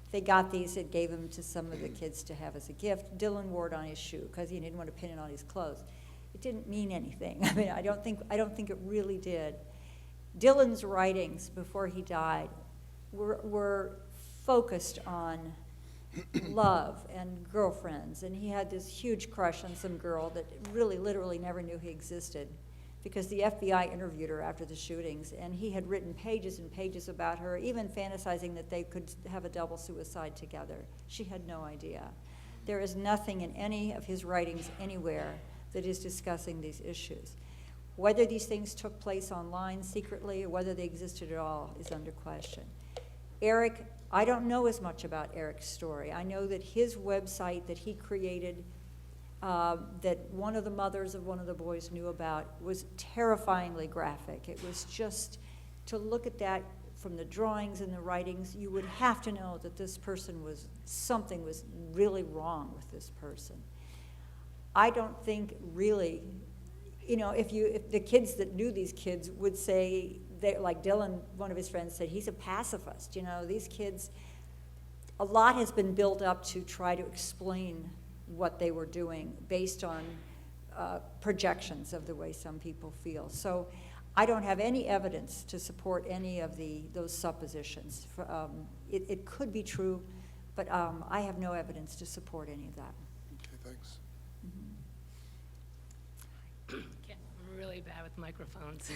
They got these, it gave them to some of the kids to have as a gift. Dylan wore it on his shoe because he didn't want to pin it on his clothes. It didn't mean anything. I mean, I don't think it really did. Dylan's writings before he died were focused on love and girlfriends, and he had this huge crush on some girl that really literally never knew he existed because the FBI interviewed her after the shootings, and he had written pages and pages about her, even fantasizing that they could have a double suicide together. She had no idea. There is nothing in any of his writings anywhere that is discussing these issues. Whether these things took place online secretly or whether they existed at all is under question. Eric, I don't know as much about Eric's story. I know that his website that he created, that one of the mothers of one of the boys knew about, was terrifyingly graphic. It was just, to look at that from the drawings and the writings, you would have to know that this person something was really wrong with this person. I don't think really, if the kids that knew these kids would say, like Dylan, one of his friends said, he's a pacifist. These kids, a lot has been built up to try to explain what they were doing based on projections of the way some people feel. So I don't have any evidence to support any of those suppositions. It could be true, but I have no evidence to support any of that. Okay, thanks. I'm really bad with microphones.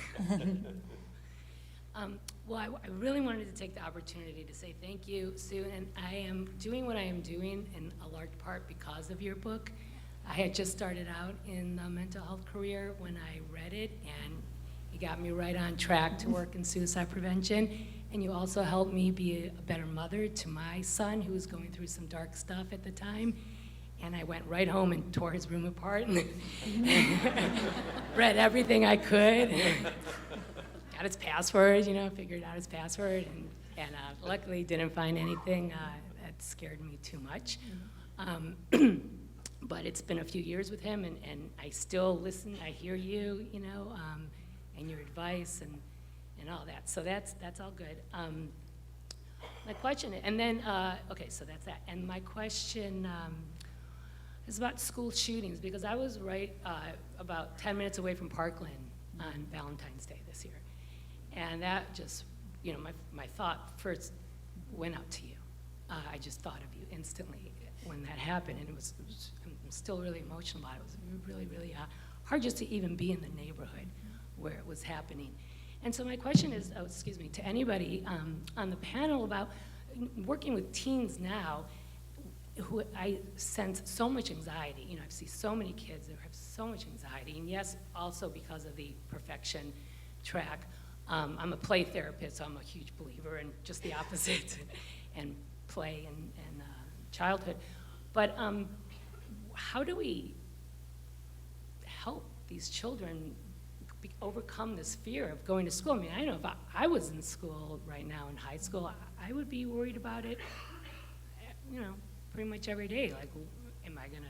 Well, I really wanted to take the opportunity to say thank you, Sue, and I am doing what I am doing in a large part because of your book. I had just started out in the mental health career when I read it, and it got me right on track to work in suicide prevention, and you also helped me be a better mother to my son who was going through some dark stuff at the time. And I went right home and tore his room apart and read everything I could. Got his password, figured out his password, and luckily didn't find anything that scared me too much. But it's been a few years with him, and I still listen. I hear you, and your advice and all that. So that's all good. My question, and then, okay, so that's that. And my question is about school shootings, because I was right about 10 minutes away from Parkland on Valentine's Day this year. And that just, my thought first went out to you. I just thought of you instantly when that happened, and I'm still really emotional about it. It was really, really hard just to even be in the neighborhood where it was happening. And so my question is, to anybody on the panel about working with teens now, who I sense so much anxiety. I see so many kids that have so much anxiety, and yes, also because of the perfection track. I'm a play therapist, so I'm a huge believer in just the opposite, and play and childhood. But how do we help these children overcome this fear of going to school? I mean, I know if I was in school right now in high school, I would be worried about it, pretty much every day. Like, am I gonna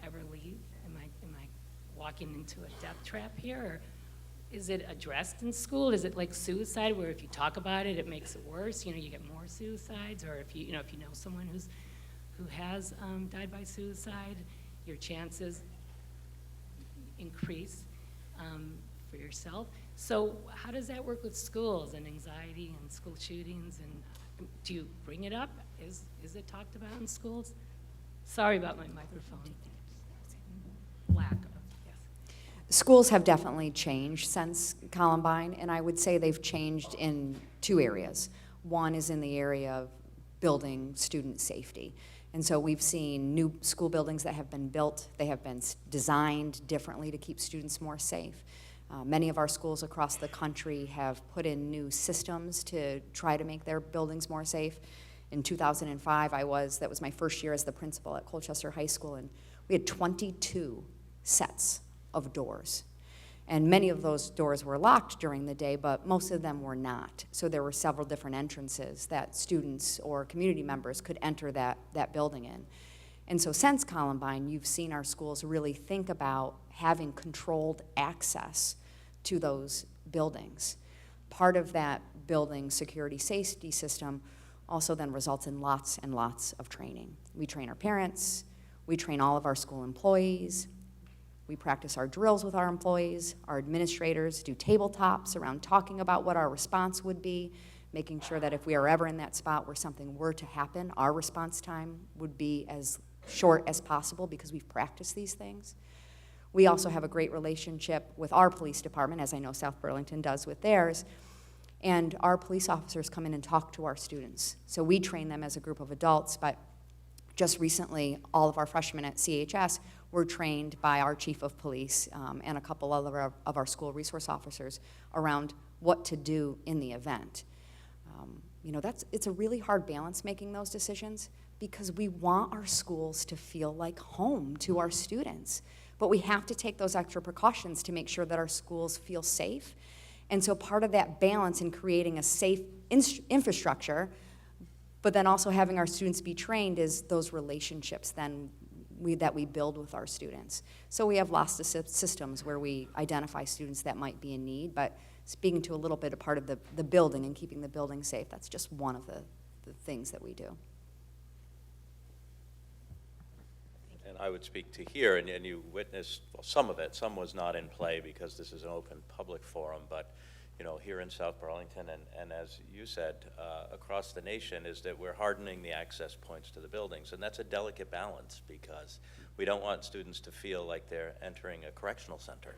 ever leave? Am I walking into a death trap here? Or is it addressed in school? Is it like suicide, where if you talk about it, it makes it worse? You get more suicides, or if you know someone who has died by suicide, your chances increase for yourself. So how does that work with schools and anxiety and school shootings? And do you bring it up? Is it talked about in schools? Sorry about my microphone. Lack of, yes. Schools have definitely changed since Columbine, and I would say they've changed in two areas. One is in the area of building student safety. And so we've seen new school buildings that have been built. They have been designed differently to keep students more safe. Many of our schools across the country have put in new systems to try to make their buildings more safe. In 2005, that was my first year as the principal at Colchester High School, and we had 22 sets of doors. And many of those doors were locked during the day, but most of them were not. So there were several different entrances that students or community members could enter that building in. And so since Columbine, you've seen our schools really think about having controlled access to those buildings. Part of that building security safety system also then results in lots and lots of training. We train our parents, we train all of our school employees, we practice our drills with our employees, our administrators do tabletops around talking about what our response would be, making sure that if we are ever in that spot where something were to happen, our response time would be as short as possible because we've practiced these things. We also have a great relationship with our police department, as I know South Burlington does with theirs, and our police officers come in and talk to our students. So we train them as a group of adults, but just recently, all of our freshmen at CHS were trained by our chief of police and a couple other of our school resource officers around what to do in the event. It's a really hard balance making those decisions because we want our schools to feel like home to our students. But we have to take those extra precautions to make sure that our schools feel safe. And so part of that balance in creating a safe infrastructure, but then also having our students be trained, is those relationships that we build with our students. So we have lots of systems where we identify students that might be in need, but speaking to a little bit of part of the building and keeping the building safe, that's just one of the things that we do. And I would speak to here, and you witnessed, well, some of it. Some was not in play because this is an open public forum, but here in South Burlington, and as you said, across the nation, is that we're hardening the access points to the buildings, and that's a delicate balance because we don't want students to feel like they're entering a correctional center.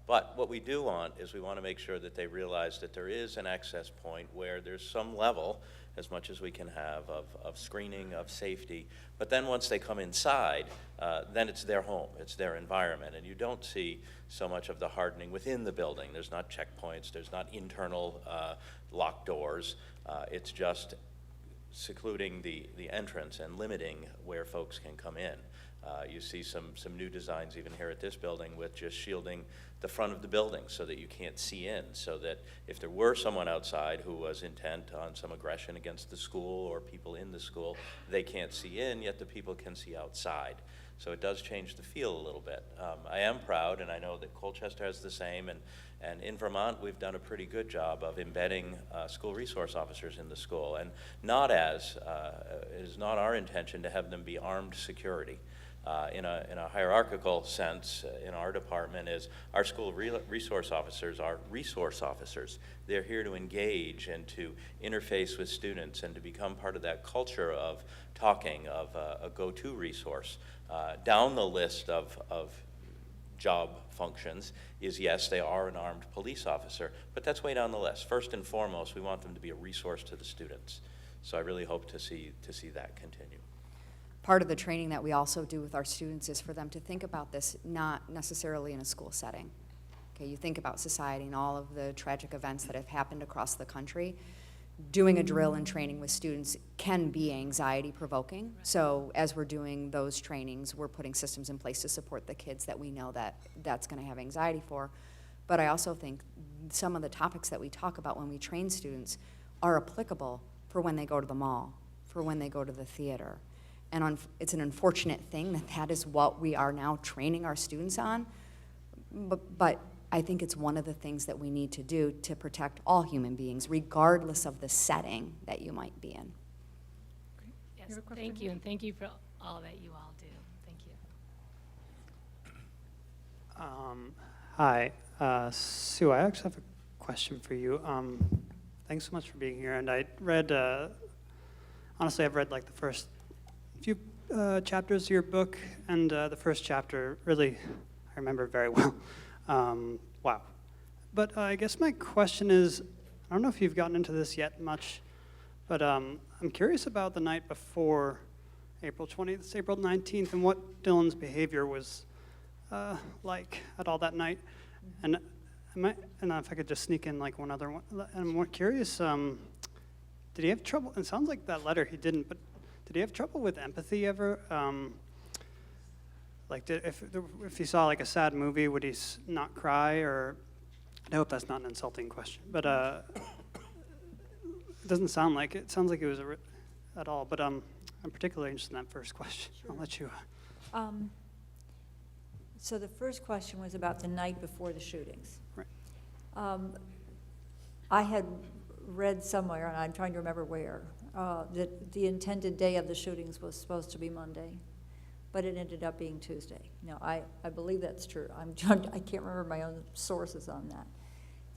But what we do want is we want to make sure that they realize that there is an access point where there's some level, as much as we can have, of screening, of safety. But then once they come inside, then it's their home, it's their environment, and you don't see so much of the hardening within the building. There's not checkpoints, there's not internal locked doors. It's just secluding the entrance and limiting where folks can come in. You see some new designs even here at this building with just shielding the front of the building so that you can't see in, so that if there were someone outside who was intent on some aggression against the school or people in the school, they can't see in, yet the people can see outside. So it does change the feel a little bit. I am proud, and I know that Colchester has the same, and in Vermont we've done a pretty good job of embedding school resource officers in the school, and not as, it is not our intention to have them be armed security. In a hierarchical sense, in our department, is our school resource officers are resource officers. They're here to engage and to interface with students and to become part of that culture of talking, of a go-to resource. Down the list of job functions is, yes, they are an armed police officer, but that's way down the list. First and foremost, we want them to be a resource to the students. So I really hope to see that continue. Part of the training that we also do with our students is for them to think about this not necessarily in a school setting. Okay, you think about society and all of the tragic events that have happened across the country. Doing a drill and training with students can be anxiety provoking. So as we're doing those trainings, we're putting systems in place to support the kids that we know that's going to have anxiety for. But I also think some of the topics that we talk about when we train students are applicable for when they go to the mall, for when they go to the theater. And it's an unfortunate thing that is what we are now training our students on, but I think it's one of the things that we need to do to protect all human beings, regardless of the setting that you might be in. Yes, thank you, and thank you for all that you all do. Thank you. Hi, Sue, I actually have a question for you. Thanks so much for being here, and I read, honestly, I've read like the first few chapters of your book, and the first chapter really I remember very well. Wow. But I guess my question is, I don't know if you've gotten into this yet much, but I'm curious about the night before April 20th, April 19th, and what Dylan's behavior was like at all that night. And if I could just sneak in like one other one, I'm more curious, did he have trouble? It sounds like that letter he didn't, but did he have trouble with empathy ever? Like, if he saw like a sad movie, would he not cry? Or I hope that's not an insulting question, but it doesn't sound like it. It sounds like it was at all. But I'm particularly interested in that first question. Sure. I'll let you. So the first question was about the night before the shootings. Right. I had read somewhere, and I'm trying to remember where, that the intended day of the shootings was supposed to be Monday, but it ended up being Tuesday. No, I believe that's true. I can't remember my own sources on that.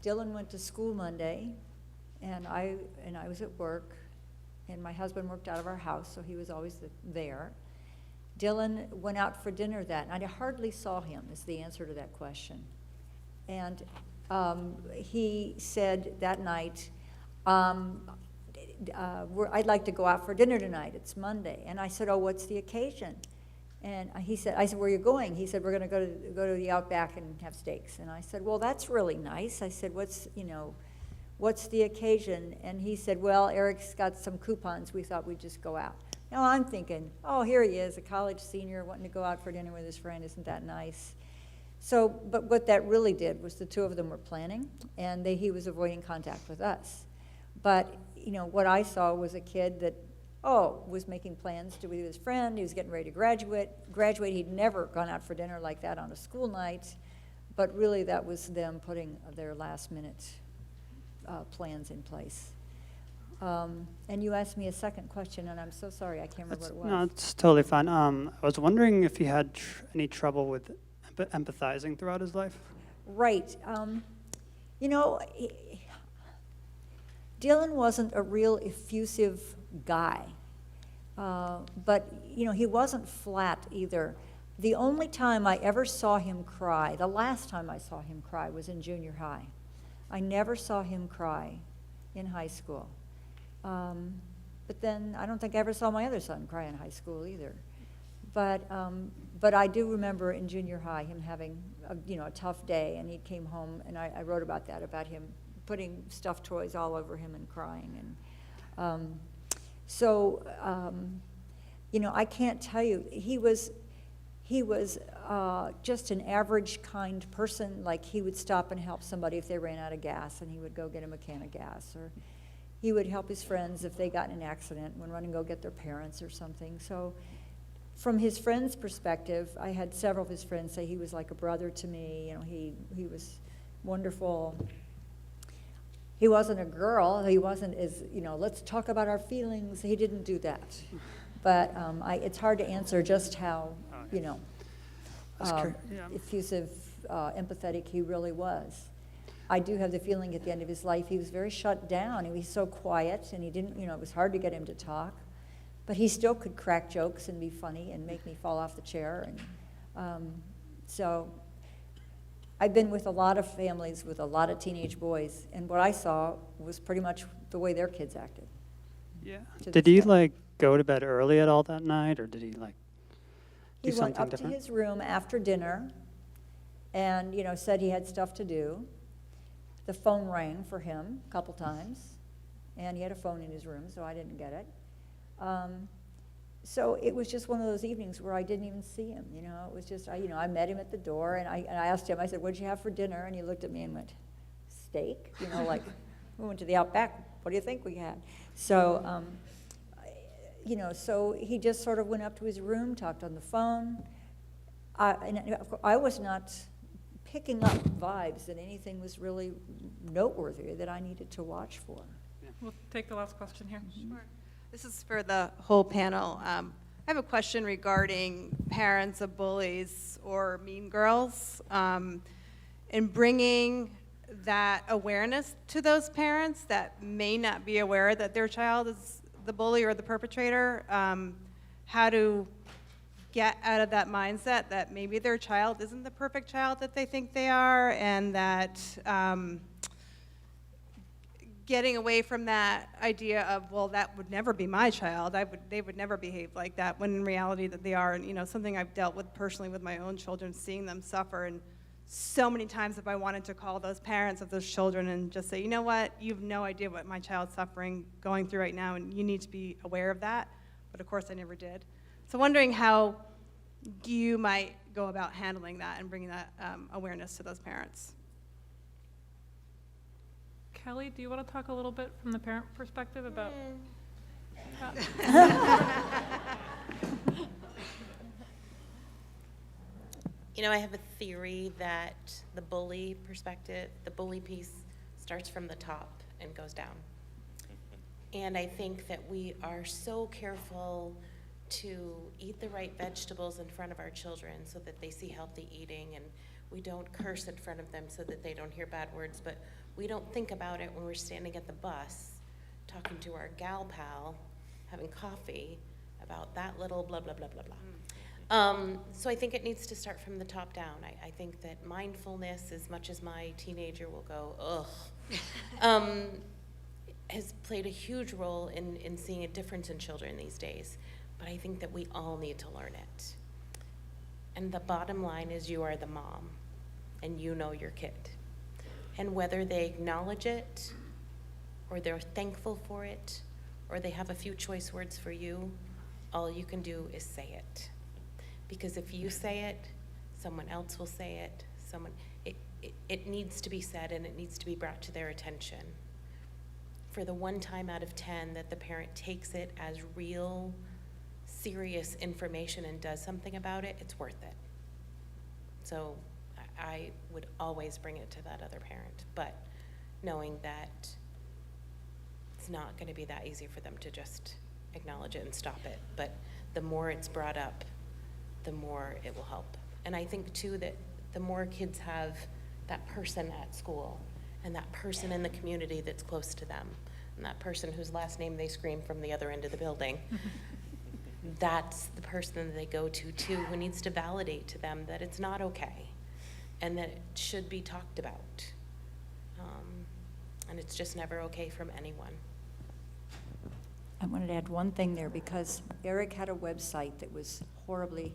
Dylan went to school Monday, and I was at work, and my husband worked out of our house, so he was always there. Dylan went out for dinner that night. I hardly saw him, is the answer to that question. And he said that night, I'd like to go out for dinner tonight. It's Monday. And I said, oh, what's the occasion? And I said, where are you going? He said, we're going to go to the Outback and have steaks. And I said, well, that's really nice. I said, what's the occasion? And he said, well, Eric's got some coupons. We thought we'd just go out. Now I'm thinking, oh, here he is, a college senior wanting to go out for dinner with his friend. Isn't that nice? So, but what that really did was the two of them were planning, and he was avoiding contact with us. But, what I saw was a kid that, was making plans to be with his friend. He was getting ready to graduate. He'd never gone out for dinner like that on a school night. But really, that was them putting their last-minute plans in place. And you asked me a second question, and I'm so sorry, I can't remember what it was. No, it's totally fine. I was wondering if he had any trouble with empathizing throughout his life. Right. Dylan wasn't a real effusive guy, but he wasn't flat either. The only time I ever saw him cry, the last time I saw him cry, was in junior high. I never saw him cry in high school. But then I don't think I ever saw my other son cry in high school either. But I do remember in junior high him having a tough day, and he came home, and I wrote about that, about him putting stuffed toys all over him and crying. And So, you know, I can't tell you, he was just an average kind person. Like, he would stop and help somebody if they ran out of gas, and he would go get them a can of gas, or he would help his friends if they got in an accident and would run and go get their parents or something. So from his friends' perspective, I had several of his friends say he was like a brother to me. You know, he was wonderful. He wasn't a girl. He wasn't as, you know, let's talk about our feelings. He didn't do that. But it's hard to answer just how, you know, effusive, empathetic he really was. I do have the feeling at the end of his life he was very shut down. He was so quiet, and he didn't, you know, it was hard to get him to talk. But he still could crack jokes and be funny and make me fall off the chair. And so I've been with a lot of families with a lot of teenage boys, and what I saw was pretty much the way their kids acted. Yeah. Did he, like, go to bed early at all that night, or did he, like, do something different? He went up to his room after dinner and, you know, said he had stuff to do. The phone rang for him a couple times, and he had a phone in his room, so I didn't get it. So it was just one of those evenings where I didn't even see him, you know. It was just, I met him at the door, and I asked him, I said, what'd you have for dinner? And he looked at me and went, steak? You know, like, we went to the Outback. What do you think we had? So, you know, so he just sort of went up to his room, talked on the phone. I was not picking up vibes that anything was really noteworthy that I needed to watch for. We'll take the last question here. Sure. This is for the whole panel. I have a question regarding parents of bullies or mean girls, and bringing that awareness to those parents that may not be aware that their child is the bully or the perpetrator, how to get out of that mindset that maybe their child isn't the perfect child that they think they are, and that getting away from that idea of, well, that would never be my child, they would never behave like that, when in reality that they are. And, you know, something I've dealt with personally with my own children, seeing them suffer, and so many times have I wanted to call those parents of those children and just say, you know what, you have no idea what my child's suffering, going through right now, and you need to be aware of that. But of course I never did. So wondering how you might go about handling that and bringing that awareness to those parents. Kelly, do you want to talk a little bit from the parent perspective about? You know, I have a theory that the bully perspective, the bully piece, starts from the top and goes down. And I think that we are so careful to eat the right vegetables in front of our children so that they see healthy eating, and we don't curse in front of them so that they don't hear bad words, but we don't think about it when we're standing at the bus talking to our gal pal, having coffee about that little blah, blah, blah, blah, blah. So I think it needs to start from the top down. I think that mindfulness, as much as my teenager will go, ugh, has played a huge role in seeing a difference in children these days. But I think that we all need to learn it. And the bottom line is, you are the mom, and you know your kid. And whether they acknowledge it, or they're thankful for it, or they have a few choice words for you, all you can do is say it. Because if you say it, someone else will say it. It needs to be said, and it needs to be brought to their attention. For the 1 time out of 10 that the parent takes it as real, serious information and does something about it, it's worth it. So I would always bring it to that other parent, but knowing that it's not going to be that easy for them to just acknowledge it and stop it. But the more it's brought up, the more it will help. And I think too that the more kids have that person at school, and that person in the community that's close to them, and that person whose last name they scream from the other end of the building, that's the person that they go to too, who needs to validate to them that it's not okay and that it should be talked about. And it's just never okay from anyone. I wanted to add one thing there, because Eric had a website that was horribly,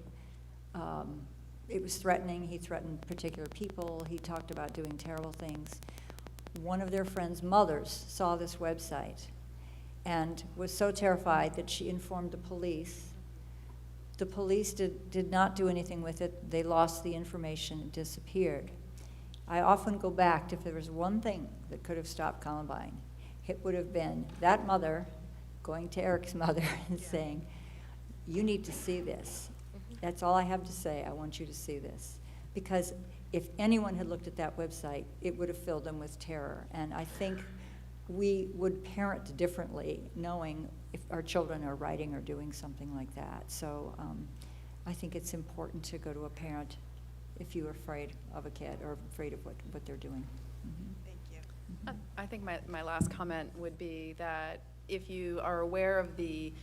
it was threatening. He threatened particular people. He talked about doing terrible things. One of their friends' mothers saw this website, and was so terrified that she informed the police. The police did not do anything with it. They lost the information and disappeared. I often go back to, if there was one thing that could have stopped Columbine, it would have been that mother going to Eric's mother and saying, you need to see this. That's all I have to say. I want you to see this. Because if anyone had looked at that website, it would have filled them with terror. And I think we would parent differently, knowing if our children are writing or doing something like that. So I think it's important to go to a parent if you're afraid of a kid or afraid of what they're doing. Thank you. I think my last comment would be that if you are aware of the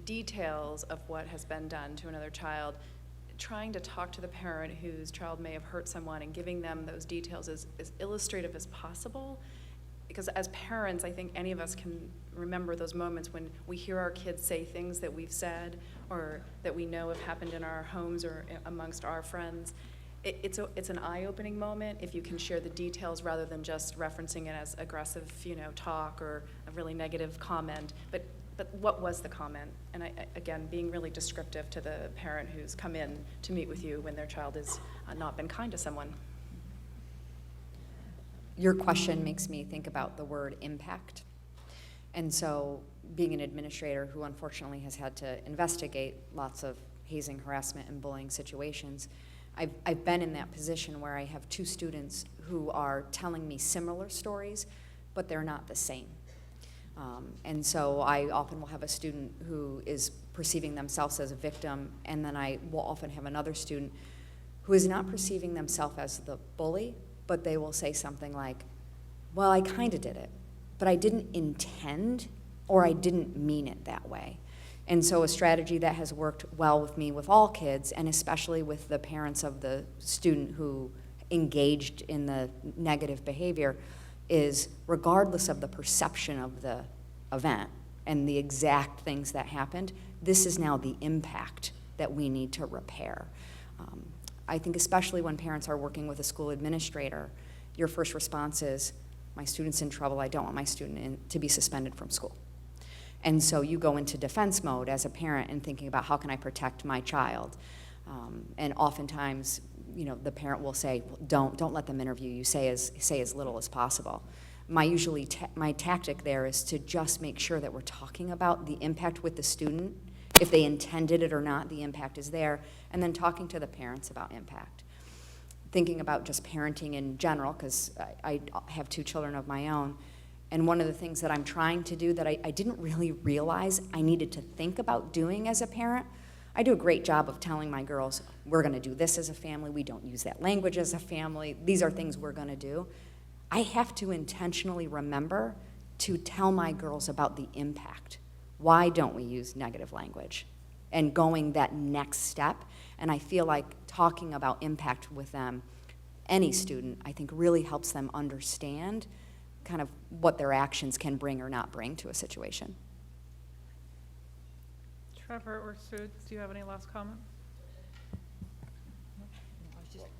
details of what has been done to another child, trying to talk to the parent whose child may have hurt someone and giving them those details as illustrative as possible. Because as parents, I think any of us can remember those moments when we hear our kids say things that we've said or that we know have happened in our homes or amongst our friends. It's an eye-opening moment if you can share the details rather than just referencing it as aggressive, talk or a really negative comment. But what was the comment? And again, being really descriptive to the parent who's come in to meet with you when their child has not been kind to someone. Your question makes me think about the word impact. And so being an administrator who unfortunately has had to investigate lots of hazing, harassment, and bullying situations, I've been in that position where I have two students who are telling me similar stories, but they're not the same. And so I often will have a student who is perceiving themselves as a victim, and then I will often have another student who is not perceiving themselves as the bully, but they will say something like, well, I kind of did it, but I didn't intend or I didn't mean it that way. And so a strategy that has worked well with me with all kids, and especially with the parents of the student who engaged in the negative behavior, is regardless of the perception of the event and the exact things that happened, this is now the impact that we need to repair. I think especially when parents are working with a school administrator, your first response is, my student's in trouble, I don't want my student to be suspended from school. And so you go into defense mode as a parent and thinking about how can I protect my child. And oftentimes, the parent will say, don't let them interview you, say as little as possible. My tactic there is to just make sure that we're talking about the impact with the student. If they intended it or not, the impact is there, and then talking to the parents about impact. Thinking about just parenting in general, because I have two children of my own, and one of the things that I'm trying to do that I didn't really realize I needed to think about doing as a parent, I do a great job of telling my girls, we're gonna do this as a family, we don't use that language as a family, these are things we're gonna do. I have to intentionally remember to tell my girls about the impact. Why don't we use negative language? And going that next step. And I feel like talking about impact with them, any student, I think really helps them understand kind of what their actions can bring or not bring to a situation. Trevor or Sue, do you have any last comments?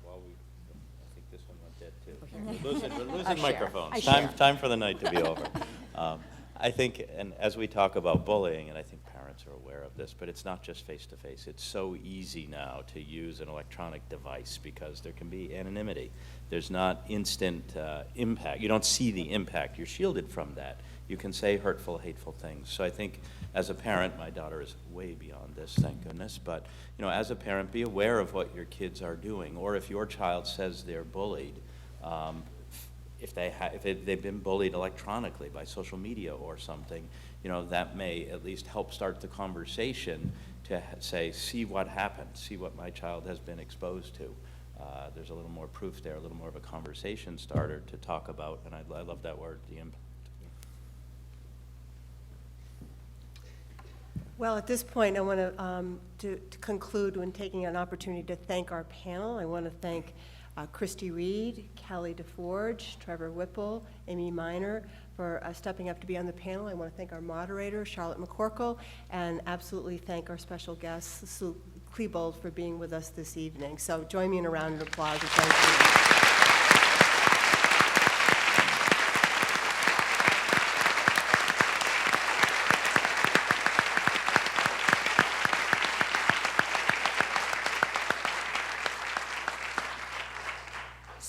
Well, I think this one went dead too. We're losing I'll share. microphones. I share. Time for the night to be over. I think, and as we talk about bullying, and I think parents are aware of this, but it's not just face-to-face. It's so easy now to use an electronic device because there can be anonymity. There's not instant impact. You don't see the impact. You're shielded from that. You can say hurtful, hateful things. So I think as a parent, my daughter is way beyond this, thank goodness, but as a parent, be aware of what your kids are doing, or if your child says they're bullied, if they've been bullied electronically by social media or something, that may at least help start the conversation to say, see what happened, see what my child has been exposed to. There's a little more proof there, a little more of a conversation starter to talk about, and I love that word, the impact. Well, at this point, I want to conclude when taking an opportunity to thank our panel. I want to thank Christy Reid, Kelly DeForge, Trevor Whipple, Amy Miner for stepping up to be on the panel. I want to thank our moderator, Charlotte McCorkel, and absolutely thank our special guest, Dylan Klebold, for being with us this evening. So join me in a round of applause and thank you.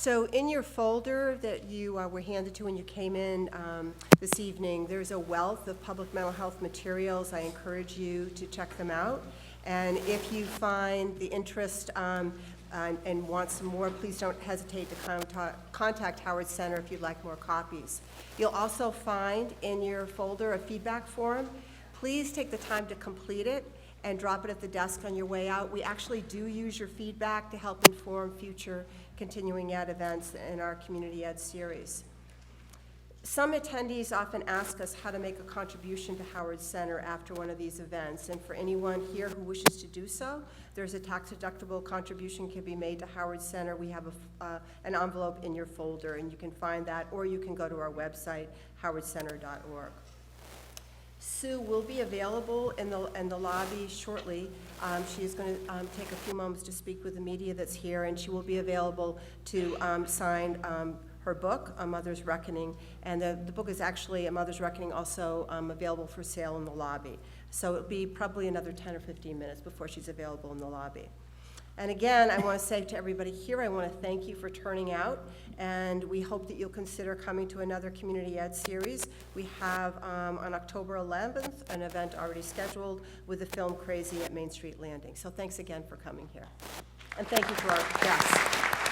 So in your folder that you were handed to when you came in this evening, there's a wealth of public mental health materials. I encourage you to check them out. And if you find the interest and want some more, please don't hesitate to contact Howard Center if you'd like more copies. You'll also find in your folder a feedback form. Please take the time to complete it and drop it at the desk on your way out. We actually do use your feedback to help inform future continuing ed events in our community ed series. Some attendees often ask us how to make a contribution to Howard Center after one of these events, and for anyone here who wishes to do so, there's a tax-deductible contribution can be made to Howard Center. We have an envelope in your folder, and you can find that, or you can go to our website, howardcenter.org. Sue will be available in the lobby shortly. She is going to take a few moments to speak with the media that's here, and she will be available to sign her book, A Mother's Reckoning, and the book is actually, A Mother's Reckoning, also available for sale in the lobby. So it'll be probably another 10 or 15 minutes before she's available in the lobby. And again, I want to say to everybody here, I want to thank you for turning out, and we hope that you'll consider coming to another community ed series. We have on October 11th an event already scheduled with the film Crazy at Main Street Landing. So thanks again for coming here. And thank you to our guests.